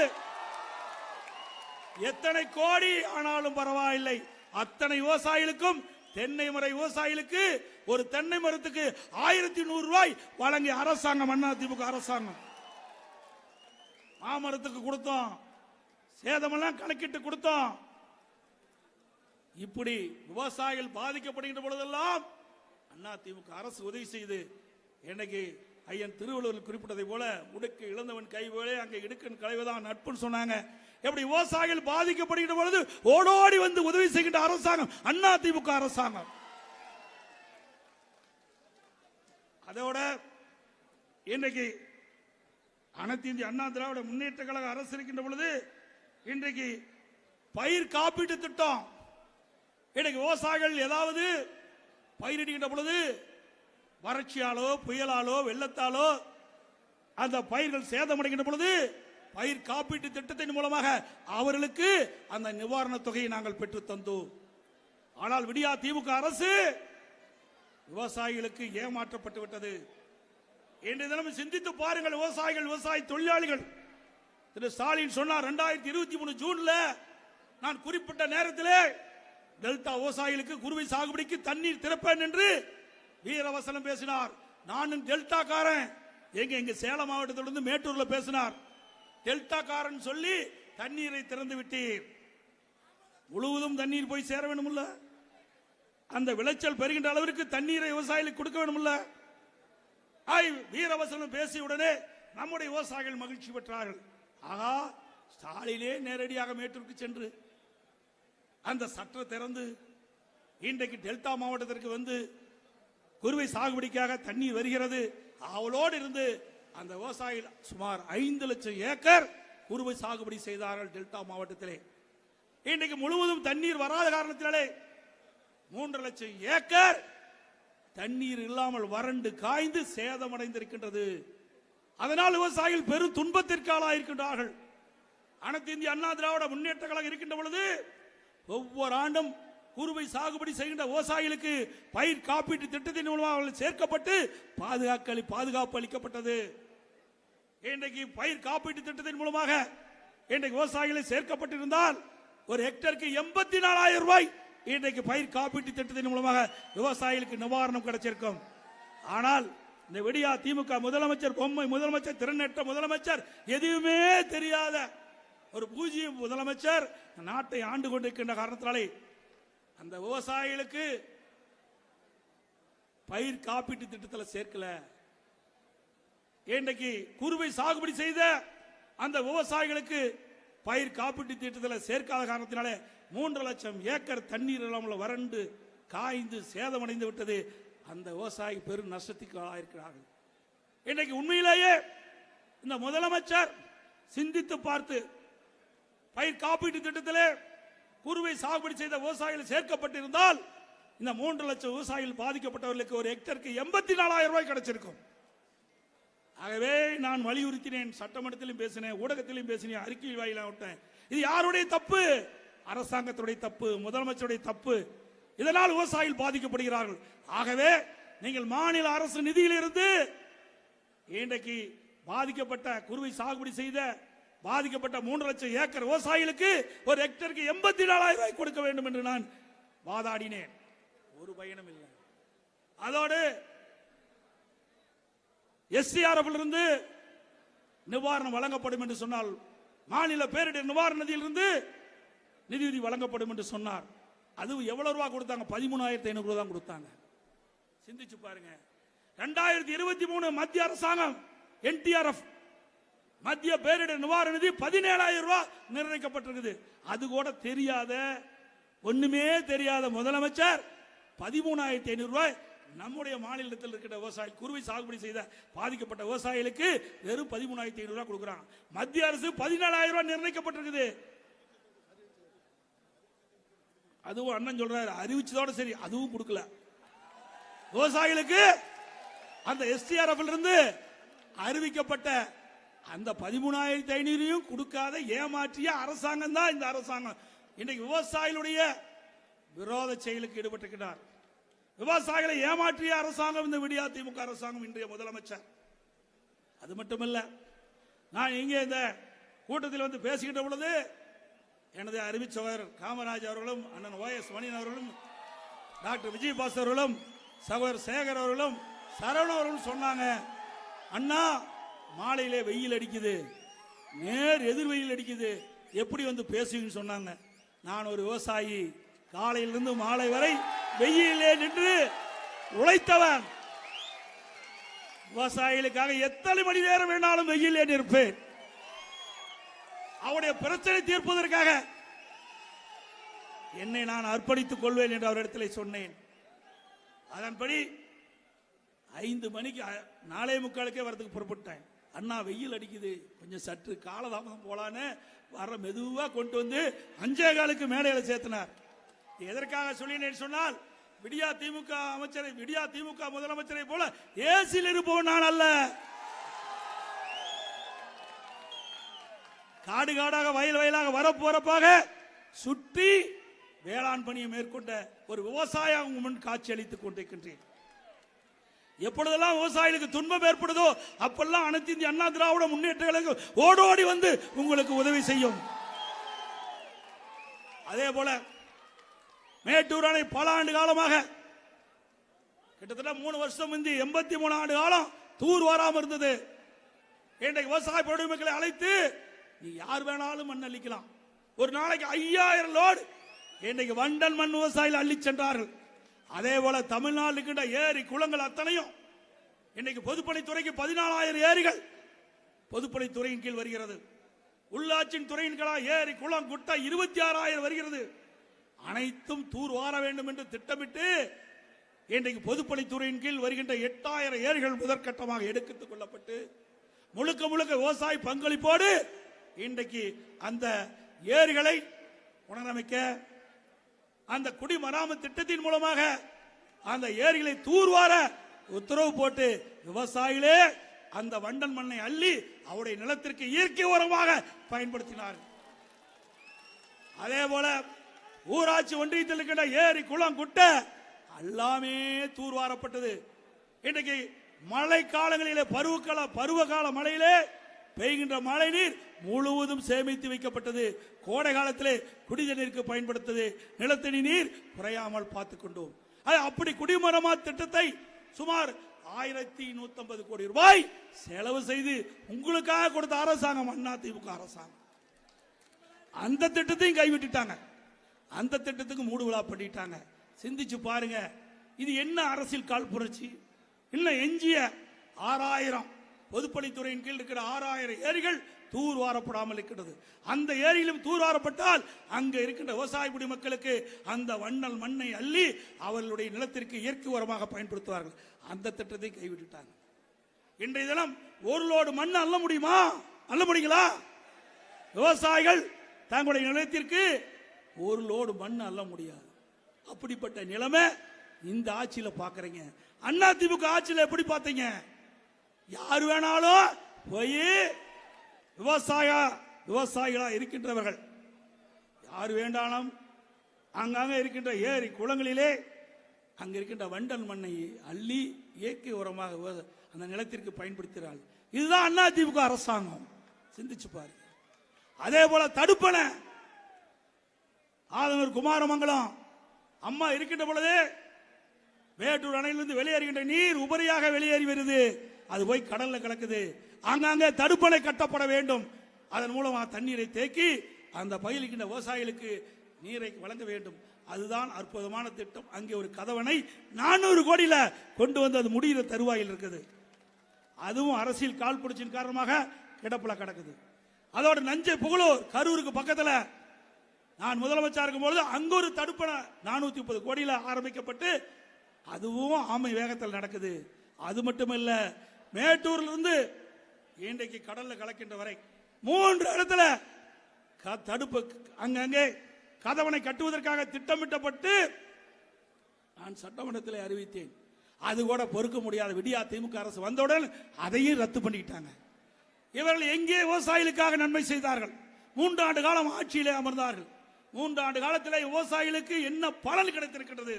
எத்தனை கோடி ஆனாலும் பரவாயில்லை, அத்தனை விவசாயிகளுக்கும், தென்னை மர விவசாயிகளுக்கு ஒரு தென்னை மரத்துக்கு 1100 ரூபாய் வழங்கிய அரசாங்கம் அண்ணா திமுக அரசாங்கம். மாமரத்துக்கு கொடுத்தோம், சேதமெல்லாம் கணக்கிட்டு கொடுத்தோம். இப்படி விவசாயிகள் பாதிக்கப்படுகின்ற பொழுதெல்லாம் அண்ணா திமுக அரசு உதவி செய்து, இன்னைக்கு ஐயன் திருவள்ளுவர் குறிப்பிட்டதை போல உடுக்கு இழந்தவன் கை போல அங்கே இடுக்கன் களைவதான் நட்புன்னு சொன்னாங்க. எப்படி விவசாயிகள் பாதிக்கப்படுகின்ற பொழுது ஓடோடி வந்து உதவி செய்கின்ற அரசாங்கம் அண்ணா திமுக அரசாங்கம். அதோட இன்றைக்கு அனைத்து இந்திய அண்ணா திராவிட முன்னேற்ற கழக அரசு இருக்கின்ற பொழுது இன்றைக்கு பயிர் காப்பீட்டு திட்டம். இன்னைக்கு விவசாயிகள் ஏதாவது பயிரிடுகின்ற பொழுது வறட்சியாலோ புயலாலோ வெள்ளத்தாலோ அந்த பயிர்கள் சேதமடைகின்ற பொழுது பயிர் காப்பீட்டு திட்டத்தின் மூலமாக அவர்களுக்கு அந்த நிவாரண தொகையை நாங்கள் பெற்று தந்தோம். ஆனால் விடியா திமுக அரசு விவசாயிகளுக்கு ஏமாற்றப்பட்டு விட்டது. இன்றைய தினம் சிந்தித்து பாருங்கள். விவசாயிகள், விவசாய தொழிலாளிகள், திரு ஸ்டாலின் சொன்னார் 2023 ஜூன்ல நான் குறிப்பிட்ட நேரத்திலே டெல்டா விவசாயிகளுக்கு குறுவை சாகுபடிக்கு தண்ணீர் திறப்பேன் என்று வீரவசனம் பேசினார். நானும் டெல்டா காரன், எங்க சேலம் மாவட்டத்திலிருந்து மேட்டூர்ல பேசினார். டெல்டா காரன் சொல்லி தண்ணீரை திறந்து விட்டீர், முழுவதும் தண்ணீர் போய் சேர வேண்டும்ல, அந்த விளைச்சல் பெறுகின்ற அளவிற்கு தண்ணீரை விவசாயிகளுக்கு கொடுக்க வேண்டும்ல. வீரவசனம் பேசிய உடனே நம்முடைய விவசாயிகள் மகிழ்ச்சி பெற்றார்கள். ஆகா, ஸ்டாலினே நேரடியாக மேட்டூருக்கு சென்று அந்த சற்றை திறந்து இன்றைக்கு டெல்டா மாவட்டத்திற்கு வந்து குறுவை சாகுபடிக்காக தண்ணீர் வருகிறது. அவளோடு இருந்து அந்த விவசாயிகள் சுமார் 5 லட்சம் ஏக்கர் குறுவை சாகுபடி செய்தார்கள் டெல்டா மாவட்டத்திலே. இன்றைக்கு முழுவதும் தண்ணீர் வராத காரணத்தினாலே 3 லட்சம் ஏக்கர் தண்ணீர் இல்லாமல் வறண்டு காய்ந்து சேதமடைந்திருக்கின்றது. அதனால் விவசாயிகள் பெரும் துன்பத்திற்கு ஆளாயிருக்கின்றார்கள். அனைத்து இந்திய அண்ணா திராவிட முன்னேற்ற கழகம் இருக்கின்ற பொழுது ஒவ்வொரு ஆண்டும் குறுவை சாகுபடி செய்கின்ற விவசாயிகளுக்கு பயிர் காப்பீட்டு திட்டத்தின் மூலமாக அவர்கள் சேர்க்கப்பட்டு பாதுகாப்பு அளிக்கப்பட்டது. இன்றைக்கு பயிர் காப்பீட்டு திட்டத்தின் மூலமாக இன்றைக்கு விவசாயிகளை சேர்க்கப்பட்டிருந்தால் ஒரு ஹெக்டருக்கு 84,000 ரூபாய் இன்றைக்கு பயிர் காப்பீட்டு திட்டத்தின் மூலமாக விவசாயிகளுக்கு நிவாரணம் கிடைச்சிருக்கும். ஆனால் இந்த விடியா திமுக முதலமைச்சர், பொம்மை முதலமைச்சர், திறனற்ற முதலமைச்சர், எதுவுமே தெரியாத ஒரு பூஜ்ய முதலமைச்சர் நாட்டை ஆண்டு கொண்டிருக்கின்ற காரணத்தினாலே அந்த விவசாயிகளுக்கு பயிர் காப்பீட்டு திட்டத்தில் சேர்க்கல. இன்றைக்கு குறுவை சாகுபடி செய்த அந்த விவசாயிகளுக்கு பயிர் காப்பீட்டு திட்டத்தில் சேர்க்காத காரணத்தினாலே 3 லட்சம் ஏக்கர் தண்ணீர் இல்லாமல் வறண்டு காய்ந்து சேதமடைந்து விட்டது. அந்த விவசாயி பெரும் நஷ்டத்துக்கு ஆளாயிருக்கிறார்கள். இன்றைக்கு உண்மையிலேயே இந்த முதலமைச்சர் சிந்தித்து பார்த்து பயிர் காப்பீட்டு திட்டத்திலே குறுவை சாகுபடி செய்த விவசாயிகள் சேர்க்கப்பட்டிருந்தால் இந்த 3 லட்சம் விவசாயிகள் பாதிக்கப்பட்டவர்களுக்கு ஒரு ஹெக்டருக்கு 84,000 ரூபாய் கிடைச்சிருக்கும். ஆகவே நான் வலியுறுத்தினேன், சட்டமன்றத்திலும் பேசினேன், ஊடகத்திலும் பேசினேன், அறிக்கையில் வாயிலாக விட்டேன். இது யாருடைய தப்பு? அரசாங்கத்துடைய தப்பு, முதலமைச்சருடைய தப்பு. இதனால் விவசாயிகள் பாதிக்கப்படுகிறார்கள். ஆகவே நீங்கள் மாநில அரசு நிதியிலிருந்து இன்றைக்கு பாதிக்கப்பட்ட குறுவை சாகுபடி செய்த பாதிக்கப்பட்ட 3 லட்சம் ஏக்கர் விவசாயிகளுக்கு ஒரு ஹெக்டருக்கு 84,000 ரூபாய் கொடுக்க வேண்டும் என்று நான் வாதாடினேன். ஒரு பயனும் இல்லை. அதோடு எஸ்டிஆர்எஃப் இருந்து நிவாரணம் வழங்கப்படும் என்று சொன்னால், மாநில பேரிடர் நிவாரண நிதியிலிருந்து நிதி வழங்கப்படும் என்று சொன்னார். அது எவ்வளவு ரூபாய் கொடுத்தாங்க? 13,500 ரூபாய் தான் கொடுத்தாங்க. சிந்திச்சு பாருங்க. 2023 மத்திய அரசாங்கம் என்டிஆர்எஃப் மத்திய பேரிடர் நிவாரண நிதி 17,000 ரூபாய் நிர்ணயிக்கப்பட்டிருக்குது. அது கூட தெரியாத, ஒண்ணுமே தெரியாத முதலமைச்சர் 13,500 ரூபாய் நம்முடைய மாநிலத்தில் இருக்கிற விவசாயி குறுவை சாகுபடி செய்த பாதிக்கப்பட்ட விவசாயிகளுக்கு வெறும் 13,500 ரூபாய் கொடுக்குறாங்க. மத்திய அரசு 17,000 ரூபாய் நிர்ணயிக்கப்பட்டிருக்குது. அதுவும் அண்ணன் சொல்றாரு அறிவிச்சதோட சரி, அதுவும் கொடுக்கல விவசாயிகளுக்கு. அந்த எஸ்டிஆர்எஃப் இருந்து அறிவிக்கப்பட்ட அந்த 13,500 கொடுக்காத ஏமாற்றிய அரசாங்கம் தான் இந்த அரசாங்கம். இன்றைக்கு விவசாயிகளுடைய விரோத செயலுக்கு ஈடுபட்டிருக்கிறார். விவசாயிகளை ஏமாற்றிய அரசாங்கம் இந்த விடியா திமுக அரசாங்கம், இன்றைய முதலமைச்சர். அது மட்டுமல்ல, நான் இங்கே இந்த கூட்டத்தில் வந்து பேசுகின்ற பொழுது எனது அறிவிச்சவர் காமராஜ் அவர்களும், அண்ணன் OS மணியன் அவர்களும், டாக்டர் விஜயபாஸ் அவர்களும், சகோதரர் சேகர் அவர்களும், சரவண அவர்களும் சொன்னாங்க, அண்ணா மாலையிலே வெயில் அடிக்குது, நேர் எதிர் வெயில் அடிக்குது, எப்படி வந்து பேசுவீங்கன்னு சொன்னாங்க. நான் ஒரு விவசாயி, காலையிலிருந்து மாலை வரை வெயிலே நின்று உழைத்தவன். விவசாயிகளுக்காக எத்தனை மணி நேரம் வேணாலும் வெயிலே நிற்பேன். அவருடைய பிரச்சனை தீர்ப்பதற்காக என்னை நான் அர்ப்பணித்துக் கொள்வேன் என்று அவரிடத்தில் சொன்னேன். அதன்படி 5 மணிக்கு 4:45 வரதுக்கு புறப்பட்டேன். அண்ணா வெயில் அடிக்குது, கொஞ்சம் சற்று காலதாமதம் போலான்னு வர மெதுவா கொண்டு வந்து 5:15 மேடையில சேர்த்தினார். எதற்காக சொல்லினேன் சொன்னால், விடியா திமுக அமைச்சரை, விடியா திமுக முதலமைச்சரை போல ஏசியில் இருப்பவன் நான் அல்ல. காடு காடாக வயல் வயலாக வரப்பு வரப்பாக சுற்றி வேளாண் பணியை மேற்கொண்ட ஒரு விவசாய முன் காட்சி அளித்துக் கொண்டிருக்கின்றேன். எப்பொழுதெல்லாம் விவசாயிகளுக்கு துன்பம் ஏற்படுதோ அப்பெல்லாம் அனைத்து இந்திய அண்ணா திராவிட முன்னேற்ற கழகம் ஓடோடி வந்து உங்களுக்கு உதவி செய்யும். அதே போல மேட்டூர் அணை பல ஆண்டு காலமாக, கிட்டத்தட்ட 3 வருஷம் முந்தி 83 ஆண்டு காலம் தூர் வராமல் இருந்தது. இன்றைக்கு விவசாய பொதுமக்களை அழைத்து நீ யார் வேணாலும் மண் அள்ளிக்கலாம். ஒரு நாளைக்கு 5000 லோடு இன்றைக்கு வண்டல் மண் விவசாயிகள் அள்ளி சென்றார்கள். அதே போல தமிழ்நாடு இருக்கின்ற ஏரி குளங்கள் அத்தனையும் இன்றைக்கு பொதுப்பணித்துறைக்கு 14,000 ஏரிகள் பொதுப்பணித்துறையின் கீழ் வருகிறது. உள்ளாட்சியின் துறையின் கீழ் ஏரி குளம் குட்டை 26,000 வருகிறது. அனைத்தும் தூர் வார வேண்டும் என்று திட்டமிட்டு இன்றைக்கு பொதுப்பணித்துறையின் கீழ் வருகின்ற 8000 ஏரிகள் முதற்கட்டமாக எடுத்துக் கொள்ளப்பட்டு முழுக்க முழுக்க விவசாய பங்களிப்போடு இன்றைக்கு அந்த ஏரிகளை புனரமைக்க அந்த குடிமராமத்து திட்டத்தின் மூலமாக அந்த ஏரிகளை தூர்வார உத்தரவு போட்டு விவசாயிகளே அந்த வண்டல் மண்ணை அள்ளி அவருடைய நிலத்திற்கு இயற்கை உரமாக பயன்படுத்தினார்கள். அதே போல ஊராட்சி ஒன்றியத்தில் இருக்கின்ற ஏரி குளம் குட்டை எல்லாமே தூர்வாரப்பட்டது. இன்றைக்கு மழை காலங்களிலே பருவகால மழையிலே பெய்கின்ற மழை நீர் முழுவதும் சேமித்து வைக்கப்பட்டது. கோடை காலத்திலே குடிநீருக்கு பயன்படுத்தது. நிலத்தடி நீர் குறையாமல் பார்த்துக் கொண்டோம். அப்படி குடிமரமா திட்டத்தை சுமார் 1150 கோடி ரூபாய் செலவு செய்து உங்களுக்காக கொடுத்த அரசாங்கம் அதிமுக அரசாங்கம் அந்த திட்டத்தையும் கைவிட்டுட்டாங்க. அந்த திட்டத்துக்கு மூடு விழா பண்ணிட்டாங்க. சிந்திச்சு பாருங்க, இது என்ன அரசியல் கால் புரட்சி? இன்னும் எஞ்சிய 6000 பொதுப்பணித்துறையின் கீழ் இருக்கிற 6000 ஏரிகள் தூர்வாரப்படாமல் இருக்கிறது. அந்த ஏரியிலும் தூர்வாரப்பட்டால் அங்க இருக்கின்ற விவசாய குடிமக்களுக்கு அந்த வண்ணல் மண்ணை அள்ளி அவர்களுடைய நிலத்திற்கு இயற்கை உரமாக பயன்படுத்துவார்கள். அந்த திட்டத்தை கைவிட்டுட்டாங்க. இன்றைய தினம் ஒரு லோடு மண் அள்ள முடியுமா? அள்ள முடியுங்களா? விவசாயிகள் தங்களுடைய நிலத்திற்கு ஒரு லோடு மண் அள்ள முடியாது. அப்படிப்பட்ட நிலைமை இந்த ஆட்சியில பாக்குறீங்க. அதிமுக ஆட்சியில எப்படி பார்த்தீங்க? யார் வேணாலும் போய் விவசாயிகளா இருக்கின்றவர்கள் யார் வேண்டாலும் அங்கங்க இருக்கின்ற ஏரி குளங்களிலே அங்க இருக்கின்ற வண்டல் மண்ணை அள்ளி இயற்கை உரமாக அந்த நிலத்திற்கு பயன்படுத்துகிறார்கள். இதுதான் அதிமுக அரசாங்கம். சிந்திச்சு பாருங்க. அதே போல தடுப்பணை ஆதனூர் குமாரமங்கலம் அம்மா இருக்கின்ற பொழுது வேட்டூர் அணையிலிருந்து வெளியேறுகின்ற நீர் உபரியாக வெளியேறி வருது. அது போய் கடல்ல கலக்குது. அங்கங்கே தடுப்பணை கட்டப்பட வேண்டும். அதன் மூலமாக தண்ணீரை தேக்கி அந்த பயிர்கின்ற விவசாயிகளுக்கு நீரை வழங்க வேண்டும். அதுதான் அற்புதமான திட்டம். அங்கே ஒரு கதவணை 400 கோடியில கொண்டு வந்து அது முடிகிற தருவாயில் இருக்குது. அதுவும் அரசியல் கால் பிடிச்சின் காரணமாக கிடப்புல கிடக்குது. அதோட நஞ்சை புகழூர் கரூருக்கு பக்கத்தில் நான் முதலமைச்சர் இருக்கும் பொழுது அங்க ஒரு தடுப்பணை 430 கோடியில ஆரம்பிக்கப்பட்டு அதுவும் ஆமை வேகத்தில் நடக்குது. அது மட்டுமல்ல, மேட்டூர்ல இருந்து இன்றைக்கு கடல்ல கலக்கின்ற வரை 3 இடத்துல தடுப்பு அங்கங்கே கதவணை கட்டுவதற்காக திட்டமிட்டப்பட்டு நான் சட்டமன்றத்தில் அறிவித்தேன். அது கூட பொறுக்க முடியாத விடியா திமுக அரசு வந்தவுடன் அதையும் ரத்து பண்ணிட்டாங்க. இவர்கள் எங்கே விவசாயிகளுக்காக நன்மை செய்தார்கள்? 3 ஆண்டு காலம் ஆட்சியிலே அமர்ந்தார்கள். 3 ஆண்டு காலத்தில் விவசாயிகளுக்கு என்ன பலன் கிடைத்திருக்கிறது?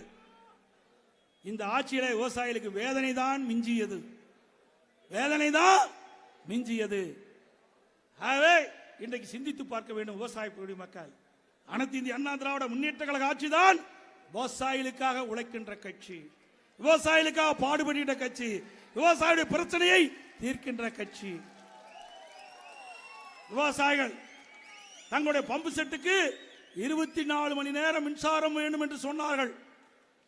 இந்த ஆட்சியிலே விவசாயிகளுக்கு வேதனை தான் மிஞ்சியது. வேதனை தான் மிஞ்சியது. ஆகவே இன்றைக்கு சிந்தித்து பார்க்க வேண்டும் விவசாய குடிமக்கள். அனைத்து இந்திய அண்ணா திராவிட முன்னேற்ற கழக ஆட்சி தான் விவசாயிகளுக்காக உழைக்கின்ற கட்சி, விவசாயிகளுக்காக பாடுபடுகின்ற கட்சி, விவசாயிகளுடைய பிரச்சனையை தீர்க்கின்ற கட்சி. விவசாயிகள் தங்களுடைய பம்பு செட்டுக்கு 24 மணி நேரம் மின்சாரம் வேண்டும் என்று சொன்னார்கள்.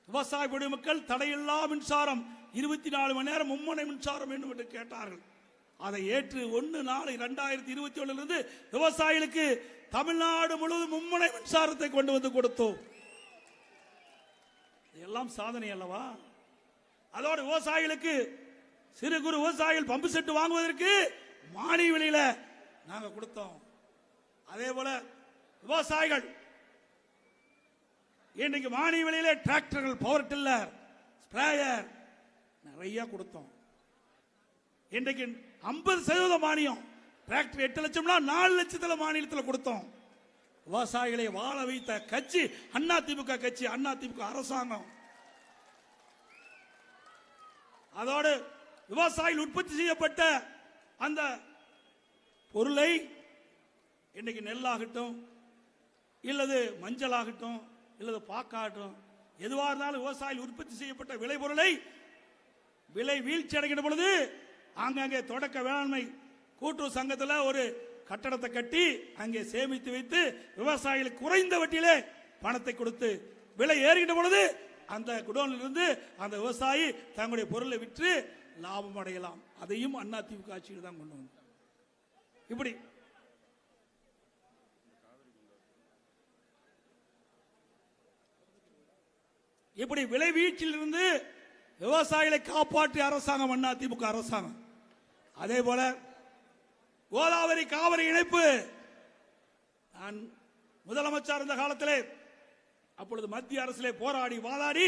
விவசாய குடிமக்கள் தடையில்லா மின்சாரம் 24 மணி நேரம் மும்முனை மின்சாரம் வேண்டும் என்று கேட்டார்கள். அதை ஏற்று 1/4/2021 விவசாயிகளுக்கு தமிழ்நாடு முழுவதும் மும்முனை மின்சாரத்தை கொண்டு வந்து கொடுத்தோம். இதெல்லாம் சாதனை அல்லவா? அதோடு விவசாயிகளுக்கு சிறு குறு விவசாயிகள் பம்பு செட்டு வாங்குவதற்கு மானிய விலையில நாங்க கொடுத்தோம். அதே போல விவசாயிகள் இன்றைக்கு மானிய விலையில டிராக்டர்கள், பவர் டில்லர், ஸ்ப்ரேயர் நிறைய கொடுத்தோம். இன்றைக்கு 50% மானியம். டிராக்டர் 8 லட்சம்னா 4 லட்சத்துல மாநிலத்தில் கொடுத்தோம். விவசாயிகளை வாழ வைத்த கட்சி அதிமுக கட்சி, அதிமுக அரசாங்கம். அதோடு விவசாயிகள் உற்பத்தி செய்யப்பட்ட அந்த பொருளை இன்னைக்கு நெல்லாகட்டும், இல்லது மஞ்சள் ஆகட்டும், இல்லது பாக்காகட்டும், எதுவாக இருந்தாலும் விவசாயிகள் உற்பத்தி செய்யப்பட்ட விளைபொருளை விலை வீழ்ச்சி அடைகின்ற பொழுது அங்கங்கே தொடக்க வேளாண்மை கூட்டுறவு சங்கத்தில் ஒரு கட்டடத்தை கட்டி அங்கே சேமித்து வைத்து விவசாயிகளுக்கு குறைந்த வட்டியிலே பணத்தை கொடுத்து விலை ஏறுகின்ற பொழுது அந்த குடோனில் இருந்து அந்த விவசாயி தங்களுடைய பொருளை விற்று லாபம் அடையலாம். அதையும் அதிமுக ஆட்சியில் தான் கொண்டு வந்தார். இப்படி இப்படி விலை வீழ்ச்சியிலிருந்து விவசாயிகளை காப்பாற்றிய அரசாங்கம் அதிமுக அரசாங்கம். அதே போல கோதாவரி காவிரி இணைப்பு நான் முதலமைச்சர் இருந்த காலத்திலே அப்பொழுது மத்திய அரசிலே போராடி வாதாடி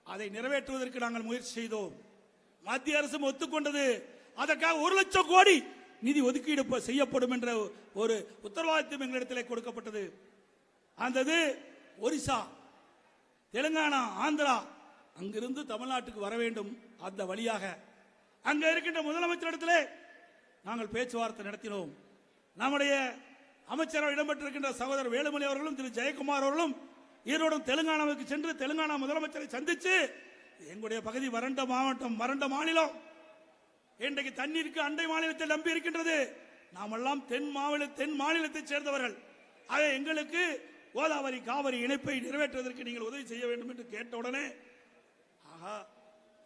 அதை நிறைவேற்றுவதற்கு நாங்கள் முயற்சி செய்தோம். மத்திய அரசு ஒத்துக்கொண்டது. அதற்காக 1 லட்சம் கோடி நிதி ஒதுக்கீடு செய்யப்படும் என்ற ஒரு உத்தரவாதம் எங்களிடத்திலே கொடுக்கப்பட்டது. அந்த ஒரிசா, தெலுங்கானா, ஆந்திரா அங்கிருந்து தமிழ்நாட்டுக்கு வர வேண்டும். அந்த வழியாக அங்க இருக்கின்ற முதலமைச்சரிடத்திலே நாங்கள் பேச்சுவார்த்தை நடத்தினோம். நம்முடைய அமைச்சரவை இடம்பெற்றிருக்கின்ற சகோதரர் வேலுமணி அவர்களும் திரு ஜெயக்குமார் அவர்களும் ஈரோடும் தெலுங்கானாவுக்கு சென்று தெலுங்கானா முதலமைச்சரை சந்தித்து எங்களுடைய பகுதி வறண்ட மாவட்டம், வறண்ட மாநிலம், இன்றைக்கு தண்ணீருக்கு அண்டை மாநிலத்தை நம்பி இருக்கின்றது. நாமெல்லாம் தென் மாநிலத்தைச் சேர்ந்தவர்கள். அதை எங்களுக்கு கோதாவரி காவிரி இணைப்பை நிறைவேற்றுவதற்கு நீங்கள் உதவி செய்ய வேண்டும் என்று கேட்டவுடனே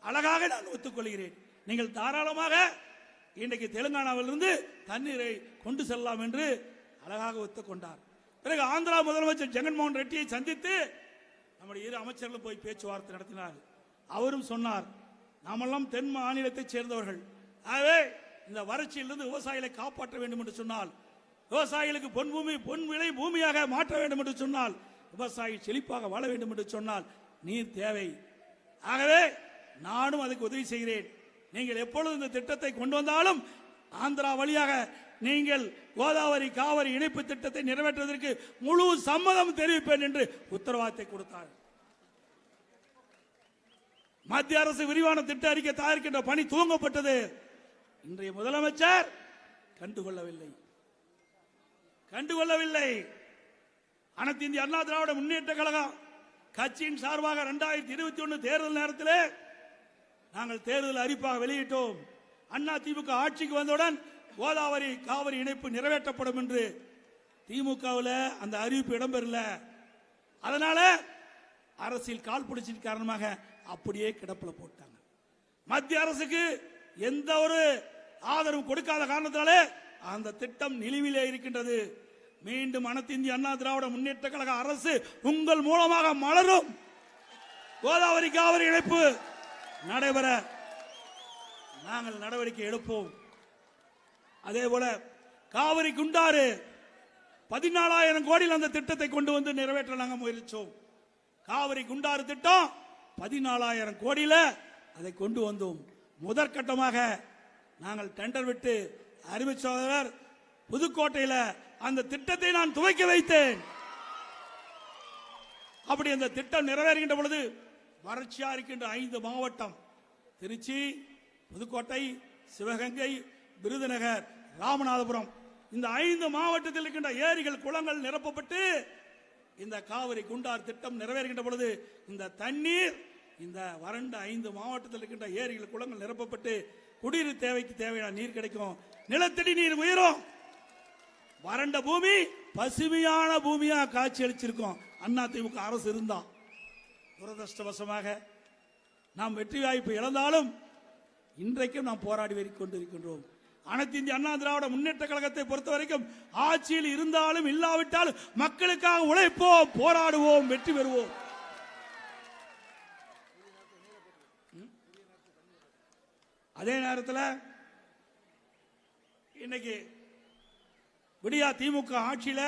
அழகாக நான் ஒத்துக்கொள்கிறேன், நீங்கள் தாராளமாக இன்றைக்கு தெலுங்கானாவிலிருந்து தண்ணீரை கொண்டு செல்லலாம் என்று அழகாக ஒத்துக்கொண்டார். பிறகு ஆந்திரா முதலமைச்சர் ஜெகன்மோகன் ரெட்டியை சந்தித்து நம்முடைய 2 அமைச்சர்களும் போய் பேச்சுவார்த்தை நடத்தினார். அவரும் சொன்னார், நாமெல்லாம் தென் மாநிலத்தைச் சேர்ந்தவர்கள், ஆகவே இந்த வறட்சியிலிருந்து விவசாயிகளை காப்பாற்ற வேண்டும் என்று சொன்னால், விவசாயிகளுக்கு பொன் விலை பூமியாக மாற்ற வேண்டும் என்று சொன்னால், விவசாயி செழிப்பாக வாழ வேண்டும் என்று சொன்னால் நீர் தேவை. ஆகவே நானும் அதுக்கு உதவி செய்கிறேன். நீங்கள் எப்பொழுது இந்த திட்டத்தை கொண்டு வந்தாலும் ஆந்திரா வழியாக நீங்கள் கோதாவரி காவிரி இணைப்பு திட்டத்தை நிறைவேற்றுவதற்கு முழு சம்மதம் தெரிவிப்பேன் என்று உத்தரவாதத்தை கொடுத்தார். மத்திய அரசு விரிவான திட்ட அறிக்கை தயாரிக்கின்ற பணி துவங்கப்பட்டது. இன்றைய முதலமைச்சர் கண்டுகொள்ளவில்லை. அனைத்து இந்திய அண்ணா திராவிட முன்னேற்ற கழகம் கட்சியின் சார்பாக 2021 தேர்தல் நேரத்தில் நாங்கள் தேர்தல் அறிவிப்பாக வெளியிட்டோம். அண்ணா திமுக ஆட்சிக்கு வந்தவுடன் கோதாவரி காவிரி இணைப்பு நிறைவேற்றப்படும் என்று. திமுகவில் அந்த அறிவிப்பு இடம்பெறல. அதனால அரசியல் கால் பிடிச்சின் காரணமாக அப்படியே கிடப்பில போட்டாங்க. மத்திய அரசுக்கு எந்த ஒரு ஆதரவு கொடுக்காத காரணத்தினாலே அந்த திட்டம் நிலுவிலே இருக்கின்றது. மீண்டும் அனைத்து இந்திய அண்ணா திராவிட முன்னேற்ற கழக அரசு உங்கள் மூலமாக மலரும். கோதாவரி காவிரி இணைப்பு நடைபெற நாங்கள் நடவடிக்கை எடுப்போம். அதே போல காவிரி குண்டாறு 14,000 கோடியில் அந்த திட்டத்தை கொண்டு வந்து நிறைவேற்ற நாங்கள் முயற்சிச்சோம். காவிரி குண்டாறு திட்டம் 14,000 கோடியில் அதை கொண்டு வந்தோம். முதற்கட்டமாக நாங்கள் டெண்டர் விட்டு அறிவிச்சவர் புதுக்கோட்டையில் அந்த திட்டத்தை நான் துவக்கி வைத்தேன். அப்படி அந்த திட்டம் நிறைவேறுகின்ற பொழுது வறட்சியா இருக்கின்ற 5 மாவட்டம் திருச்சி, புதுக்கோட்டை, சிவகங்கை, விருதுநகர், ராமநாதபுரம், இந்த 5 மாவட்டத்தில் இருக்கின்ற ஏரிகள் குளங்கள் நிரப்பப்பட்டு இந்த காவிரி குண்டார் திட்டம் நிறைவேறுகின்ற பொழுது இந்த தண்ணீர் இந்த வறண்ட 5 மாவட்டத்தில் இருக்கின்ற ஏரிகள் குளங்கள் நிரப்பப்பட்டு குடிநீர் தேவைக்கு தேவையான நீர் கிடைக்கும். நிலத்தடி நீர் உயரும். வறண்ட பூமி பசுமையான பூமியா காட்சி அளிச்சிருக்கும் அண்ணா திமுக அரசு இருந்தா. துரதிருஷ்டவசமாக நாம் வெற்றி வாய்ப்பு இழந்தாலும் இன்றைக்கும் நாம் போராடி கொண்டிருக்கின்றோம். அனைத்து இந்திய அண்ணா திராவிட முன்னேற்ற கழகத்தை பொறுத்த வரைக்கும் ஆட்சியில் இருந்தாலும் இல்லாவிட்டாலும் மக்களுக்காக உழைப்போம், போராடுவோம், வெற்றி பெறுவோம். அதே நேரத்தில் இன்னைக்கு விடியா திமுக ஆட்சியில்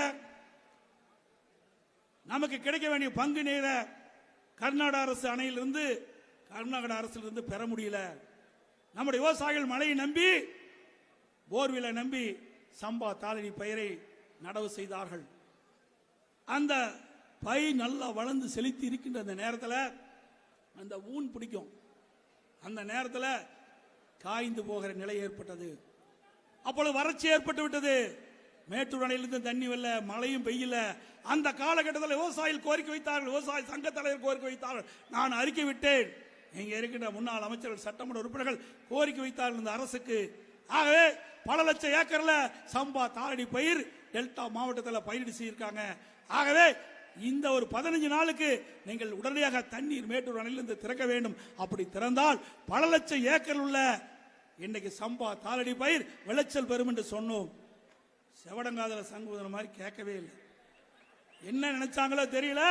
நமக்கு கிடைக்க வேண்டிய பங்கு நீரை கர்நாடக அரசு அணையிலிருந்து கர்நாடக அரசிலிருந்து பெற முடியல. நம்முடைய விவசாயிகள் மழையை நம்பி, போர்விலை நம்பி சம்பா தாளடி பயிரை நடவு செய்தார்கள். அந்த பயிர் நல்லா வளர்ந்து செழித்து இருக்கின்ற அந்த நேரத்தில் அந்த ஊன் பிடிக்கும். அந்த நேரத்தில் காய்ந்து போகிற நிலை ஏற்பட்டது. அப்பொழுது வறட்சி ஏற்பட்டு விட்டது. மேட்டூர் அணையிலிருந்து தண்ணி வரல, மழையும் பெய்யல. அந்த காலகட்டத்தில் விவசாயிகள் கோரிக்கை வைத்தார்கள், விவசாய சங்க தலைவர் கோரிக்கை வைத்தார்கள். நான் அறிக்கை விட்டேன். இங்க இருக்கின்ற முன்னாள் அமைச்சர்கள், சட்டமன்ற உறுப்பினர்கள் கோரிக்கை வைத்தார்கள் இந்த அரசுக்கு. ஆகவே பல லட்சம் ஏக்கர்ல சம்பா தாளடி பயிர் டெல்டா மாவட்டத்தில் பயிரிடு செய்திருக்காங்க. ஆகவே இந்த ஒரு 15 நாளுக்கு நீங்கள் உடனடியாக தண்ணீர் மேட்டூர் அணையிலிருந்து திறக்க வேண்டும். அப்படி திறந்தால் பல லட்சம் ஏக்கர் உள்ள இன்னைக்கு சம்பா தாளடி பயிர் விளைச்சல் பெறும் என்று சொன்னோம். செவடங்காதல சங்குவதன மாதிரி கேட்கவே இல்லை. என்ன நினைச்சாங்களோ தெரியல.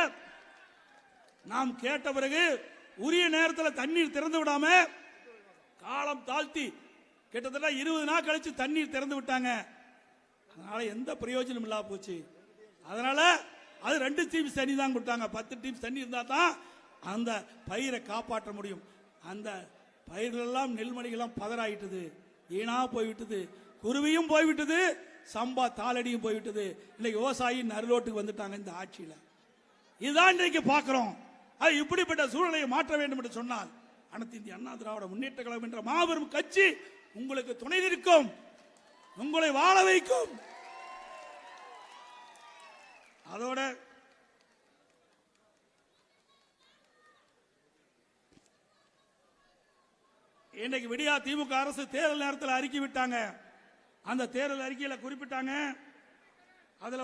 நாம் கேட்ட பிறகு உரிய நேரத்தில் தண்ணீர் திறந்து விடாம காலம் தாழ்த்தி கிட்டத்தட்ட 20 நாள் கழிச்சு தண்ணீர் திறந்து விட்டாங்க. அதனால எந்த பிரயோஜனம் இல்லாம போச்சு. அதனால அது 2 டீம்ஸ் தண்ணி தான் கொடுத்தாங்க. 10 டீம்ஸ் தண்ணி இருந்தா தான் அந்த பயிரை காப்பாற்ற முடியும். அந்த பயிர்கள் எல்லாம் நெல்மணிகள்லாம் பதறாயிட்டது, வீணா போய்விட்டது, குருவியும் போய்விட்டது, சம்பா தாளடியும் போய்விட்டது. இன்னைக்கு விவசாயி நடுரோட்டுக்கு வந்துட்டாங்க இந்த ஆட்சியில. இதுதான் இன்றைக்கு பார்க்கிறோம். அது இப்படிப்பட்ட சூழ்நிலையை மாற்ற வேண்டும் என்று சொன்னால் அனைத்து இந்திய அண்ணா திராவிட முன்னேற்ற கழகம் என்ற மாபெரும் கட்சி உங்களுக்கு துணை நிற்கும், உங்களை வாழ வைக்கும். அதோட இன்னைக்கு விடியா திமுக அரசு தேர்தல் நேரத்தில் அறிக்கை விட்டாங்க. அந்த தேர்தல் அறிக்கையில் குறிப்பிட்டாங்க, அதுல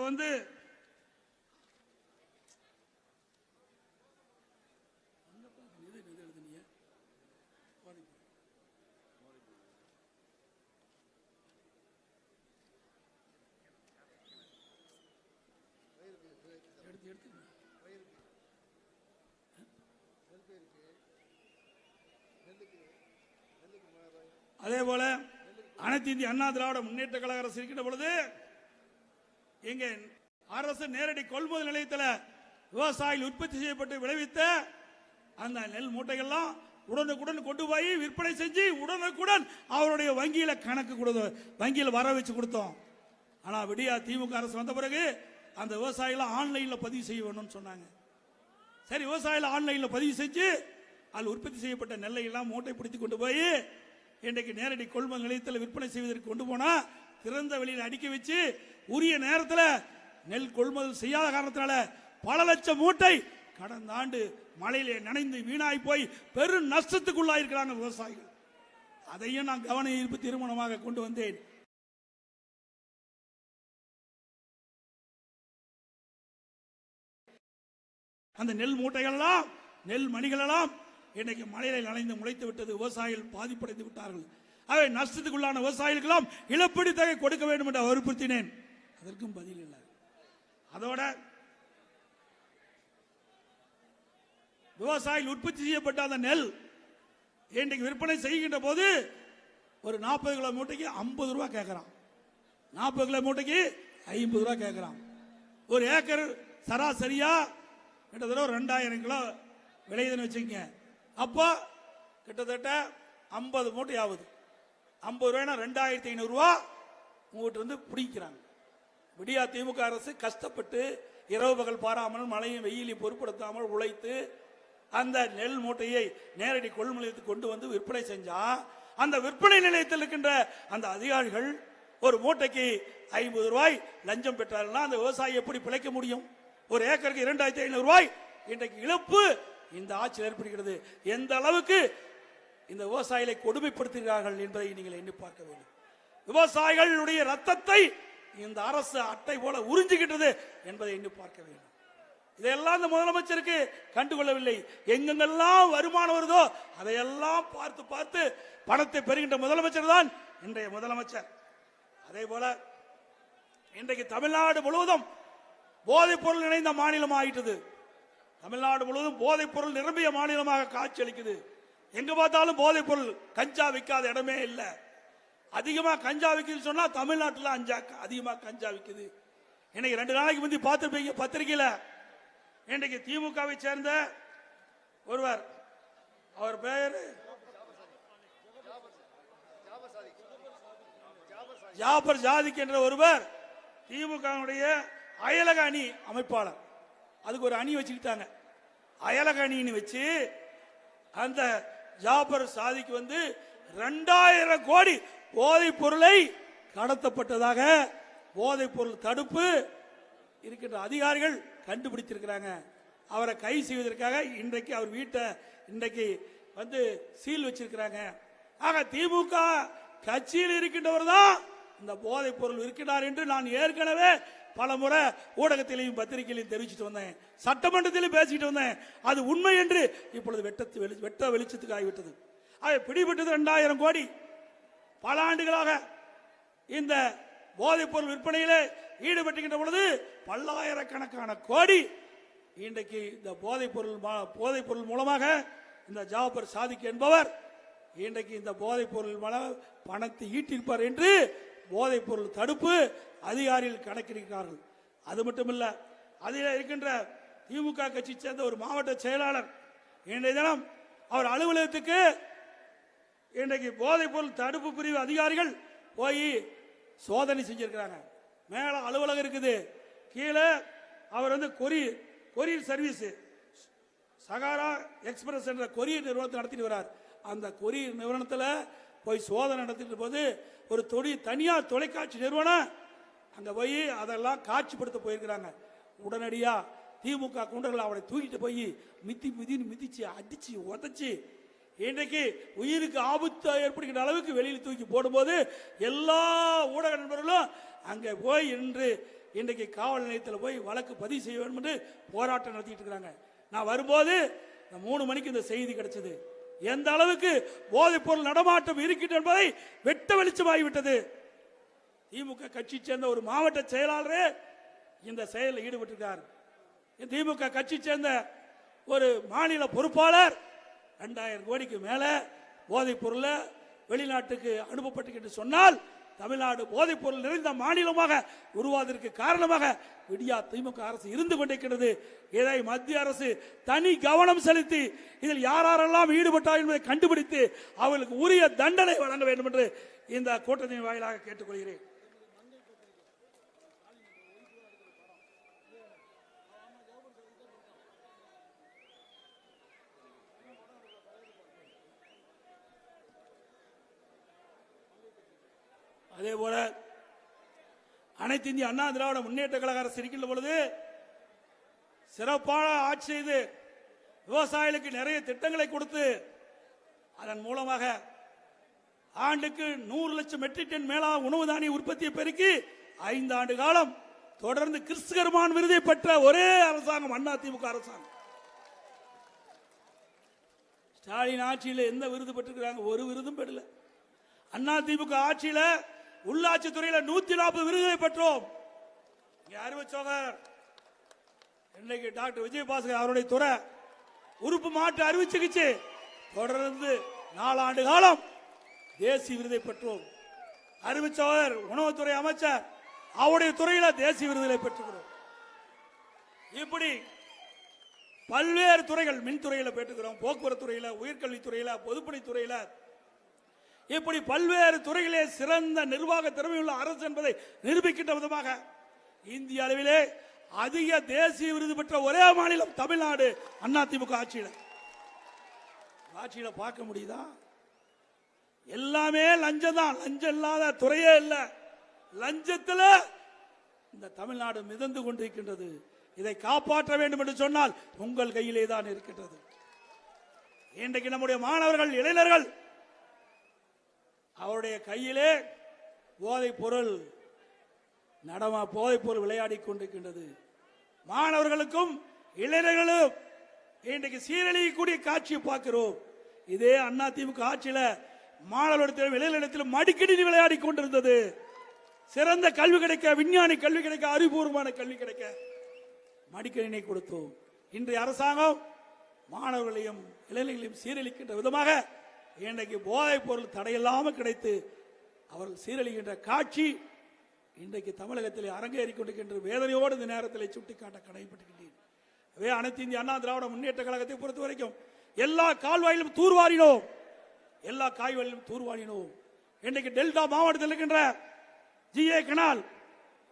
அதே போல அனைத்து இந்திய அண்ணா திராவிட முன்னேற்ற கழக அரசு இருக்கின்ற பொழுது எங்க அரசு நேரடி கொள்முதல் நிலையத்தில் விவசாயிகள் உற்பத்தி செய்யப்பட்டு விளைவித்த அந்த நெல் மூட்டைகள்லாம் உடனுக்குடன் கொண்டு போய் விற்பனை செஞ்சு உடனுக்குடன் அவருடைய வங்கியில கணக்கு கொடுத்து வங்கியில் வர வச்சு கொடுத்தோம். ஆனா விடியா திமுக அரசு வந்த பிறகு அந்த விவசாயிகளை ஆன்லைன்ல பதிவு செய்ய வேணும்னு சொன்னாங்க. சரி, விவசாயிகள் ஆன்லைன்ல பதிவு செஞ்சு அதில் உற்பத்தி செய்யப்பட்ட நெல்லை எல்லாம் மூட்டை பிடித்து கொண்டு போய் இன்றைக்கு நேரடி கொள்முதல் நிலையத்தில் விற்பனை செய்வதற்கு கொண்டு போனா திறந்த வெளியில் அடுக்கி வச்சு உரிய நேரத்தில் நெல் கொள்முதல் செய்யாத காரணத்தினால பல லட்சம் மூட்டை கடந்த ஆண்டு மழையிலே நனைந்து வீணாய் போய் பெரும் நஷ்டத்துக்குள்ளாயிருக்கிறாங்க விவசாயிகள். அதையும் நான் கவன ஈர்ப்பு தீர்மானமாக கொண்டு வந்தேன். அந்த நெல் மூட்டைகளெல்லாம் நெல் மணிகளெல்லாம் இன்னைக்கு மழையில நனைந்து முளைத்து விட்டது. விவசாயிகள் பாதிப்படைந்து விட்டார்கள். அவை நஷ்டத்துக்குள்ளான விவசாயிகளுக்கெல்லாம் இழப்பீடு தொகை கொடுக்க வேண்டும் என்று வற்புறுத்தினேன். அதற்கும் பதில் இல்லை. அதோட விவசாயிகள் உற்பத்தி செய்யப்பட்ட அந்த நெல் இன்றைக்கு விற்பனை செய்கின்ற போது ஒரு 40 கிலோ மூட்டைக்கு 50 ரூபாய் கேட்கிறான். 40 கிலோ மூட்டைக்கு 50 ரூபாய் கேட்கிறான். ஒரு ஏக்கர் சராசரியா கிட்டத்தட்ட 2000 கிலோ விளையுதுன்னு வச்சுக்கங்க. அப்போ கிட்டத்தட்ட 50 மூட்டை ஆகுது. 50 ரூபாய்னா 2500 ரூபா உங்ககிட்ட பிடிக்கிறாங்க. விடியா திமுக அரசு கஷ்டப்பட்டு இரவு பகல் பாராமல் மழையும் வெயிலையும் பொருட்படுத்தாமல் உழைத்து அந்த நெல் மூட்டையை நேரடி கொள்முதல் நிலையத்துக்கு கொண்டு வந்து விற்பனை செஞ்சா அந்த விற்பனை நிலையத்தில் இருக்கின்ற அந்த அதிகாரிகள் ஒரு மூட்டைக்கு 50 ரூபாய் லஞ்சம் பெற்றார்கள். அந்த விவசாயி எப்படி பிழைக்க முடியும்? ஒரு ஏக்கருக்கு 2500 ரூபாய் இன்றைக்கு இழப்பு இந்த ஆட்சியில் ஏற்படுகிறது. எந்த அளவுக்கு இந்த விவசாயிகளை கொடுமைப்படுத்துகிறார்கள் என்பதை நீங்கள் எண்ணி பார்க்க வேண்டும். விவசாயிகளுடைய ரத்தத்தை இந்த அரசு அட்டை போல உறிஞ்சுகிட்டது என்பதை எண்ணி பார்க்க வேண்டும். இதெல்லாம் இந்த முதலமைச்சருக்கு கண்டுகொள்ளவில்லை. எங்கெங்கெல்லாம் வருமானம் வருதோ அதையெல்லாம் பார்த்து பார்த்து பணத்தை பெறுகின்ற முதலமைச்சர் தான் இன்றைய முதலமைச்சர். அதே போல இன்றைக்கு தமிழ்நாடு முழுவதும் போதைப் பொருள் நிறைந்த மாநிலம் ஆயிட்டது. தமிழ்நாடு முழுவதும் போதைப் பொருள் நிரம்பிய மாநிலமாக காட்சி அளிக்குது. எங்க பார்த்தாலும் போதைப் பொருள், கஞ்சா விற்காத இடமே இல்லை. அதிகமா கஞ்சா விற்குதுன்னு சொன்னா தமிழ்நாட்டில் அதிகமா கஞ்சா விற்குது. இன்னைக்கு 2 நாளைக்கு முந்தி பார்த்திருப்பீங்க பத்திரிகையில, இன்றைக்கு திமுகவை சேர்ந்த ஒருவர், அவர் பெயர் ஜாபர் ஜாதிக் என்ற ஒருவர், திமுக அயலக அணி அமைப்பாளர். அதுக்கு ஒரு அணி வச்சுக்கிட்டாங்க. அயலக அணின்னு வச்சு அந்த ஜாபர் சாதிக்கு 2000 கோடி போதைப் பொருளை கடத்தப்பட்டதாக போதைப் பொருள் தடுப்பு இருக்கின்ற அதிகாரிகள் கண்டுபிடித்திருக்கிறாங்க. அவரை கைது செய்வதற்காக இன்றைக்கு அவர் வீட்டை இன்றைக்கு சீல் வச்சிருக்கிறாங்க. ஆக திமுக கட்சியில் இருக்கின்றவர் தான் இந்த போதைப் பொருள் இருக்கிறார் என்று நான் ஏற்கனவே பல முறை ஊடகத்திலையும் பத்திரிகையிலையும் தெரிவிச்சுட்டு வந்தேன், சட்டமன்றத்திலும் பேசிட்டு வந்தேன். அது உண்மை என்று இப்பொழுது வெட்ட வெளிச்சத்துக்கு ஆகிவிட்டது. அதை பிடிபட்டது 2000 கோடி. பல ஆண்டுகளாக இந்த போதைப் பொருள் விற்பனையிலே ஈடுபட்டுகின்ற பொழுது பல்லாயிரக்கணக்கான கோடி இன்றைக்கு இந்த போதைப் பொருள் மூலமாக இந்த ஜாபர் சாதிக் என்பவர் இன்றைக்கு இந்த போதைப் பொருள் பணத்தை ஈட்டிருப்பார் என்று போதைப் பொருள் தடுப்பு அதிகாரிகள் கணக்கெடுக்கிறார்கள். அது மட்டுமல்ல, அதில் இருக்கின்ற திமுக கட்சி சேர்ந்த ஒரு மாவட்ட செயலாளர் இன்றைய தினம் அவர் அலுவலகத்துக்கு இன்றைக்கு போதைப் பொருள் தடுப்பு பிரிவு அதிகாரிகள் போய் சோதனை செஞ்சிருக்கிறாங்க. மேல அலுவலகம் இருக்குது, கீழே அவர் கொரியர் சர்வீஸ் சகாரா எக்ஸ்பிரஸ் என்ற கொரியர் நிறுவனத்தை நடத்திட்டு வரார். அந்த கொரியர் நிறுவனத்தில் போய் சோதனை நடத்திட்டு போது ஒரு தனியார் தொலைக்காட்சி நிறுவனம் அங்க போய் அதெல்லாம் காட்சிப்படுத்த போயிருக்கிறாங்க. உடனடியா திமுக குண்டர்கள் அவரை தூக்கிட்டு போய் மிதிச்சு அடிச்சு உதச்சு இன்றைக்கு உயிருக்கு ஆபத்து ஏற்படுகின்ற அளவுக்கு வெளியில் தூக்கி போடும்போது எல்லா ஊடக நண்பர்களும் அங்கே போய் இன்று இன்றைக்கு காவல் நிலையத்தில் போய் வழக்கு பதிவு செய்ய வேண்டும் என்று போராட்டம் நடத்திட்டு இருக்கிறாங்க. நான் வரும்போது 3 மணிக்கு இந்த செய்தி கிடைச்சது. எந்த அளவுக்கு போதைப் பொருள் நடமாட்டம் இருக்கின்ற என்பதை வெட்ட வெளிச்சமாகிவிட்டது. திமுக கட்சி சேர்ந்த ஒரு மாவட்ட செயலாளரே இந்த செயலில் ஈடுபட்டிருக்கார். திமுக கட்சி சேர்ந்த ஒரு மாநில பொறுப்பாளர் 2000 கோடிக்கு மேல போதைப் பொருளை வெளிநாட்டுக்கு அனுப்பப்பட்டு என்று சொன்னால் தமிழ்நாடு போதைப் பொருள் நிறைந்த மாநிலமாக உருவாவதற்கு காரணமாக விடியா திமுக அரசு இருந்து கொண்டிருக்கிறது. இதை மத்திய அரசு தனி கவனம் செலுத்தி இதில் யாரெல்லாம் ஈடுபட்டார் என்பதை கண்டுபிடித்து அவர்களுக்கு உரிய தண்டனை வழங்க வேண்டும் என்று இந்த கூட்டத்தின் வாயிலாக கேட்டுக்கொள்கிறேன். அதே போல அனைத்து இந்திய அண்ணா திராவிட முன்னேற்ற கழக அரசு இருக்கின்ற பொழுது சிறப்பான ஆட்சி செய்து விவசாயிகளுக்கு நிறைய திட்டங்களை கொடுத்து அதன் மூலமாக ஆண்டுக்கு 100 லட்சம் மெட்ரிக் டன் மேலாக உணவு தானிய உற்பத்தியை பெருக்கி 5 ஆண்டு காலம் தொடர்ந்து கிறிஸ்துகர்மான் விருதை பெற்ற ஒரே அரசாங்கம் அண்ணா திமுக அரசாங்கம். ஸ்டாலின் ஆட்சியில் எந்த விருது பெற்றிருக்கிறாங்க? ஒரு விருதும் பெறல. அண்ணா திமுக ஆட்சியில் உள்ளாட்சி துறையில 140 விருதுகளை பெற்றோம். அறிவிச்சோகர் இன்றைக்கு டாக்டர் விஜயபாஸ்கர் அவருடைய துறை உறுப்பு மாற்று அறுவை சிகிச்சை தொடர்ந்து 4 ஆண்டு காலம் தேசிய விருதை பெற்றோம். அறிவிச்சோகர் உணவுத்துறை அமைச்சர் அவருடைய துறையில தேசிய விருதுகளை பெற்றுகிறோம். இப்படி பல்வேறு துறைகள், மின்துறையில பெற்றுக்கிறோம், போக்குவரத்து துறையில, உயர்கல்வித்துறையில, பொதுப்பணித்துறையில, இப்படி பல்வேறு துறைகளே சிறந்த நிர்வாக திறமையுள்ள அரசு என்பதை நிரூபிக்கின்ற விதமாக இந்திய அளவிலே அதிக தேசிய விருது பெற்ற ஒரே மாநிலம் தமிழ்நாடு. அண்ணா திமுக ஆட்சியில பார்க்க முடியுதா? எல்லாமே லஞ்சம் தான். லஞ்சம் இல்லாத துறையே இல்லை. லஞ்சத்தில் இந்த தமிழ்நாடு மிதந்து கொண்டிருக்கின்றது. இதை காப்பாற்ற வேண்டும் என்று சொன்னால் உங்கள் கையிலே தான் இருக்கின்றது. இன்றைக்கு நம்முடைய மாணவர்கள், இளைஞர்கள் அவருடைய கையிலே போதைப் பொருள் விளையாடி கொண்டிருக்கின்றது. மாணவர்களுக்கும் இளைஞர்களும் இன்றைக்கு சீரழியக்கூடிய காட்சியை பார்க்கிறோம். இதே அண்ணா திமுக ஆட்சியில மாணவர்களிடத்திலும் இளைஞர்களிடத்திலும் மடிக்கணினி விளையாடி கொண்டிருந்தது. சிறந்த கல்வி கிடைக்க, விஞ்ஞானி கல்வி கிடைக்க, அறிவுபூர்வமான கல்வி கிடைக்க மடிக்கணினி கொடுத்தோம். இன்றைய அரசாங்கம் மாணவர்களையும் இளைஞர்களையும் சீரழிக்கின்ற விதமாக இன்றைக்கு போதைப் பொருள் தடையில்லாமல் கிடைத்து அவர்கள் சீரழிகின்ற காட்சி இன்றைக்கு தமிழகத்தில் அரங்கேறிக் கொண்டிருக்கின்ற வேதனையோடு இந்த நேரத்தில் சுட்டிக்காட்ட கடமைப்பட்டிருக்கின்றேன். அனைத்து இந்திய அண்ணா திராவிட முன்னேற்ற கழகத்தை பொறுத்த வரைக்கும் எல்லா கால்வாயிலும் தூர்வாரினோம். இன்றைக்கு டெல்டா மாவட்டத்தில் இருக்கின்ற ஜிஏ கனால்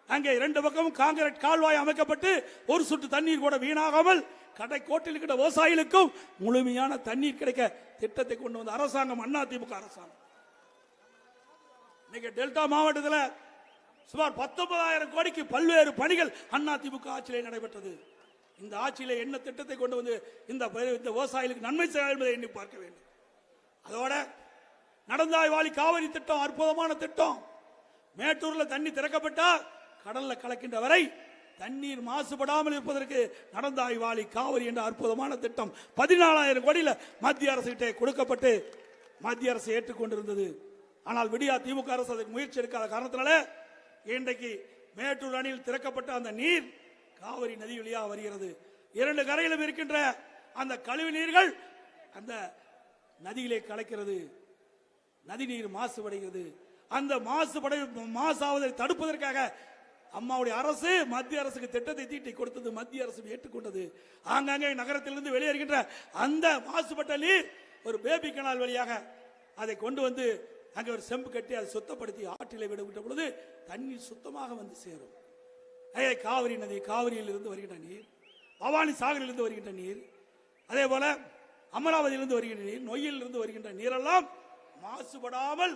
அங்கே 2 பக்கமும் காங்கிரீட் கால்வாய் அமைக்கப்பட்டு ஒரு சொட்டு தண்ணீர் கூட வீணாகாமல் கடை கோட்டில் இருக்கிற விவசாயிகளுக்கும் முழுமையான தண்ணீர் கிடைக்க திட்டத்தை கொண்டு வந்த அரசாங்கம் அண்ணா திமுக அரசாங்கம். இன்னைக்கு டெல்டா மாவட்டத்தில் சுமார் 19,000 கோடிக்கு பல்வேறு பணிகள் அண்ணா திமுக ஆட்சியிலே நடைபெற்றது. இந்த ஆட்சியிலே என்ன திட்டத்தை கொண்டு வந்து இந்த விவசாயிகளுக்கு நன்மை செய்ய என்பதை எண்ணி பார்க்க வேண்டும். அதோட நடந்தாய் வாழி காவிரி திட்டம் அற்புதமான திட்டம். மேட்டூர்ல தண்ணி திறக்கப்பட்டா கடல்ல கலக்கின்ற வரை தண்ணீர் மாசுபடாமல் இருப்பதற்கு நடந்தாய் வாழி காவிரி என்ற அற்புதமான திட்டம் 14,000 கோடியில் மத்திய அரசு கிட்டே கொடுக்கப்பட்டு மத்திய அரசு ஏற்றுக்கொண்டிருந்தது. ஆனால் விடியா திமுக அரசு அதுக்கு முயற்சி எடுக்காத காரணத்தினால இன்றைக்கு மேட்டூர் அணையில் திறக்கப்பட்ட அந்த நீர் காவிரி நதி வழியாக வருகிறது. 2 கரையிலும் இருக்கின்ற அந்த கழிவு நீர்கள் அந்த நதியிலே கலக்கிறது, நதிநீர் மாசுபடுகிறது. அந்த மாசாவதை தடுப்பதற்காக அம்மாவுடைய அரசு மத்திய அரசுக்கு திட்டத்தை தீட்டி கொடுத்தது, மத்திய அரசு ஏற்றுக்கொண்டது. ஆங்காங்கே நகரத்திலிருந்து வெளியேறுகின்ற அந்த மாசுபட்ட நீர் ஒரு பேபி கனால் வழியாக அதை கொண்டு வந்து அங்கே ஒரு செம்பு கட்டி அதை சுத்தப்படுத்தி ஆற்றிலே விடுகின்ற பொழுது தண்ணீர் சுத்தமாக வந்து சேரும். காவிரி நதி, காவிரியிலிருந்து வருகின்ற நீர், பவானி சாகரிலிருந்து வருகின்ற நீர், அதே போல அமராவதியிலிருந்து வருகின்ற நீர், நொய்யிலிருந்து வருகின்ற நீரெல்லாம் மாசுபடாமல்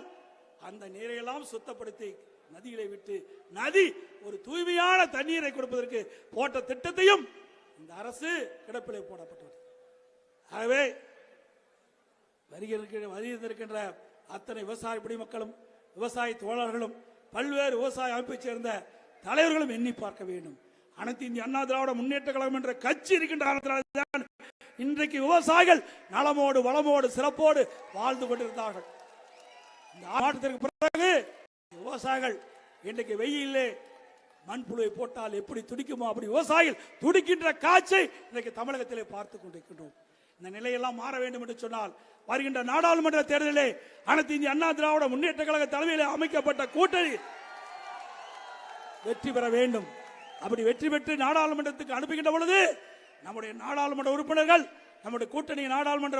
அந்த நீரையெல்லாம் சுத்தப்படுத்தி நதிகளை விட்டு நதி ஒரு தூய்மையான தண்ணீரை கொடுப்பதற்கு போட்ட திட்டத்தையும் இந்த அரசு கிடப்பிலே போடப்பட்டது. ஆகவே வருகின்ற அத்தனை விவசாய குடிமக்களும் விவசாய தோழர்களும் பல்வேறு விவசாய அமைப்பைச் சேர்ந்த தலைவர்களும் எண்ணி பார்க்க வேண்டும். அனைத்து இந்திய அண்ணா திராவிட முன்னேற்ற கழகம் என்ற கட்சி இருக்கின்ற இன்றைக்கு விவசாயிகள் நலமோடு வளமோடு சிறப்போடு வாழ்ந்து கொண்டிருந்தார்கள். இந்த ஆட்டத்திற்கு பிறகு விவசாயிகள் இன்றைக்கு வெயிலே மண்புழுவை போட்டால் எப்படி துடிக்குமோ அப்படி விவசாயிகள் துடிக்கின்ற காட்சை இன்றைக்கு தமிழகத்திலே பார்த்துக் கொண்டிருக்கின்றோம். இந்த நிலையெல்லாம் மாற வேண்டும் என்று சொன்னால் வருகின்ற நாடாளுமன்ற தேர்தலிலே அனைத்து இந்திய அண்ணா திராவிட முன்னேற்ற கழக தலைமையில் அமைக்கப்பட்ட கூட்டணி வெற்றி பெற வேண்டும். அப்படி வெற்றி பெற்று நாடாளுமன்றத்துக்கு அனுப்புகின்ற பொழுது நம்முடைய நாடாளுமன்ற உறுப்பினர்கள், நம்முடைய கூட்டணி நாடாளுமன்ற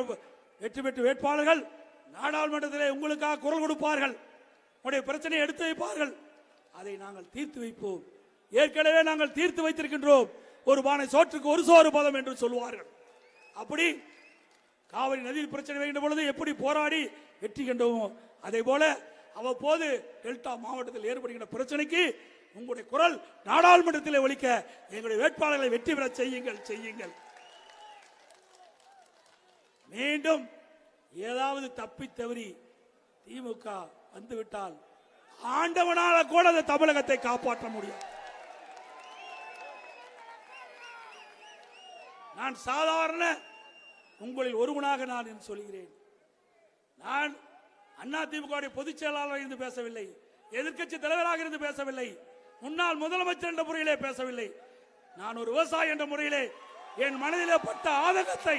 வெற்றி பெற்று வேட்பாளர்கள் நாடாளுமன்றத்திலே உங்களுக்காக குரல் கொடுப்பார்கள், உங்களுடைய பிரச்சனையை எடுத்து வைப்பார்கள். அதை நாங்கள் தீர்த்து வைப்போம். ஏற்கனவே நாங்கள் தீர்த்து வைத்திருக்கின்றோம். ஒரு பானை சோற்றுக்கு ஒரு சோறு பதம் என்று சொல்வார்கள். அப்படி காவிரி நதியில் பிரச்சனை வருகின்ற பொழுது எப்படி போராடி வெற்றி கண்டோமோ அதே போல அவ்வப்போது டெல்டா மாவட்டத்தில் ஏற்படுகின்ற பிரச்சனைக்கு உங்களுடைய குரல் நாடாளுமன்றத்தில் ஒலிக்க எங்களுடைய வேட்பாளர்களை வெற்றி பெற செய்யுங்கள். மீண்டும் ஏதாவது தப்பி தவறி திமுக வந்துவிட்டால் ஆண்டவனால கூட அந்த தமிழகத்தை காப்பாற்ற முடியும். நான் சாதாரண உங்களில் ஒருவனாக நான் சொல்கிறேன். நான் அதிமுக பொதுச் செயலாளராக இருந்து பேசவில்லை, எதிர்க்கட்சி தலைவராக இருந்து பேசவில்லை, முன்னாள் முதலமைச்சர் என்ற முறையிலே பேசவில்லை. நான் ஒரு விவசாயி என்ற முறையிலே என் மனதிலே பட்ட ஆதங்கத்தை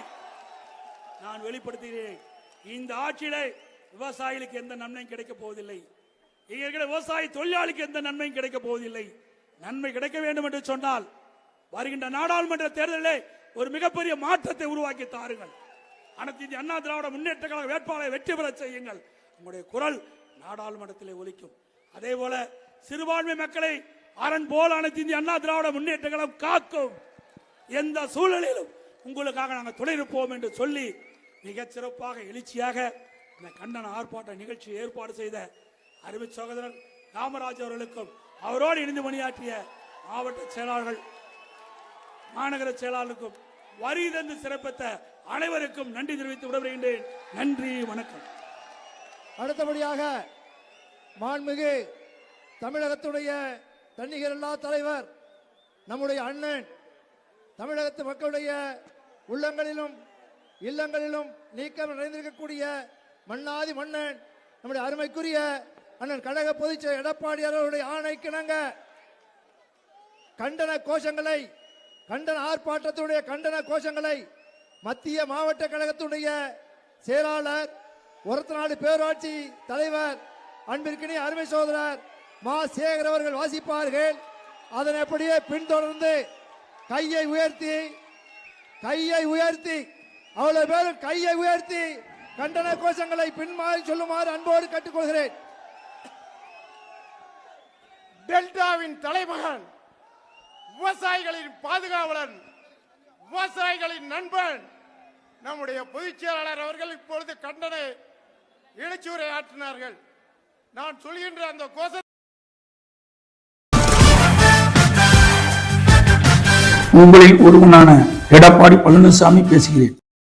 நான் வெளிப்படுத்துகிறேன். இந்த ஆட்சியிலே விவசாயிகளுக்கு எந்த நன்மையும் கிடைக்கப் போவதில்லை. விவசாய தொழிலாளிக்கு எந்த நன்மையும் கிடைக்கப் போவதில்லை. நன்மை கிடைக்க வேண்டும் என்று சொன்னால் வருகின்ற நாடாளுமன்ற தேர்தலிலே ஒரு மிகப்பெரிய மாற்றத்தை உருவாக்கி தாருங்கள். அனைத்து இந்திய அண்ணா திராவிட முன்னேற்ற கழக வேட்பாளரை வெற்றி பெற செய்யுங்கள். உங்களுடைய குரல் நாடாளுமன்றத்திலே ஒலிக்கும். அதே போல சிறுபான்மை மக்களை அரண் போல் அனைத்து இந்திய அண்ணா திராவிட முன்னேற்ற கழகம் காக்கும். எந்த சூழலிலும் உங்களுக்காக நாங்கள் துணை இருப்போம் என்று சொல்லி மிகச் சிறப்பாக எழுச்சியாக இந்த கண்டன ஆர்ப்பாட்ட நிகழ்ச்சி ஏற்பாடு செய்த அருமை சகோதரர் காமராஜ் அவர்களுக்கும் அவரோடு இணைந்து பணியாற்றிய மாவட்ட செயலாளர்கள், மாநகர செயலாளருக்கும் வரி தந்து சிறப்பித்த அனைவருக்கும் நன்றி தெரிவித்து விடைபெறுகின்றேன். நன்றி, வணக்கம். அடுத்தபடியாக மாண்புமிகு தமிழகத்துடைய தன்னிகரில்லா தலைவர் நம்முடைய அண்ணன், தமிழகத்து மக்களுடைய உள்ளங்களிலும் இல்லங்களிலும் நீக்கம் நிறைந்திருக்கக்கூடிய மன்னாதி மன்னன் நம்முடைய அருமைக்குரிய அண்ணன் கழக பொதுச்செயலர் எடப்பாடி அவர்களுடைய ஆணைக்கிணங்க கண்டன கோஷங்களை, கண்டன ஆர்ப்பாட்டத்துடைய கண்டன கோஷங்களை மத்திய மாவட்ட கழகத்துடைய செயலாளர், ஒரத்தநாடு பேரூராட்சி தலைவர் அன்பிற்கினிய அருமை சகோதரர் மா சேகர் அவர்கள் வாசிப்பார்கள். அதனை அப்படியே பின்தொடர்ந்து கையை உயர்த்தி அவ்வளவு பேரும் கையை உயர்த்தி கண்டன கோஷங்களை பின்மாறி சொல்லுமாறு அன்போடு கேட்டுக்கொள்கிறேன். டெல்டாவின் தலைமகன், விவசாயிகளின் பாதுகாவலன், விவசாயிகளின் நண்பன் நம்முடைய பொதுச் செயலாளர் அவர்கள் இப்பொழுது கண்டன எழுச்சியுரை ஆற்றினார்கள். நான் சொல்கின்ற அந்த கோஷ உங்களில் ஒருவனான எடப்பாடி பழனிசாமி பேசுகிறேன்.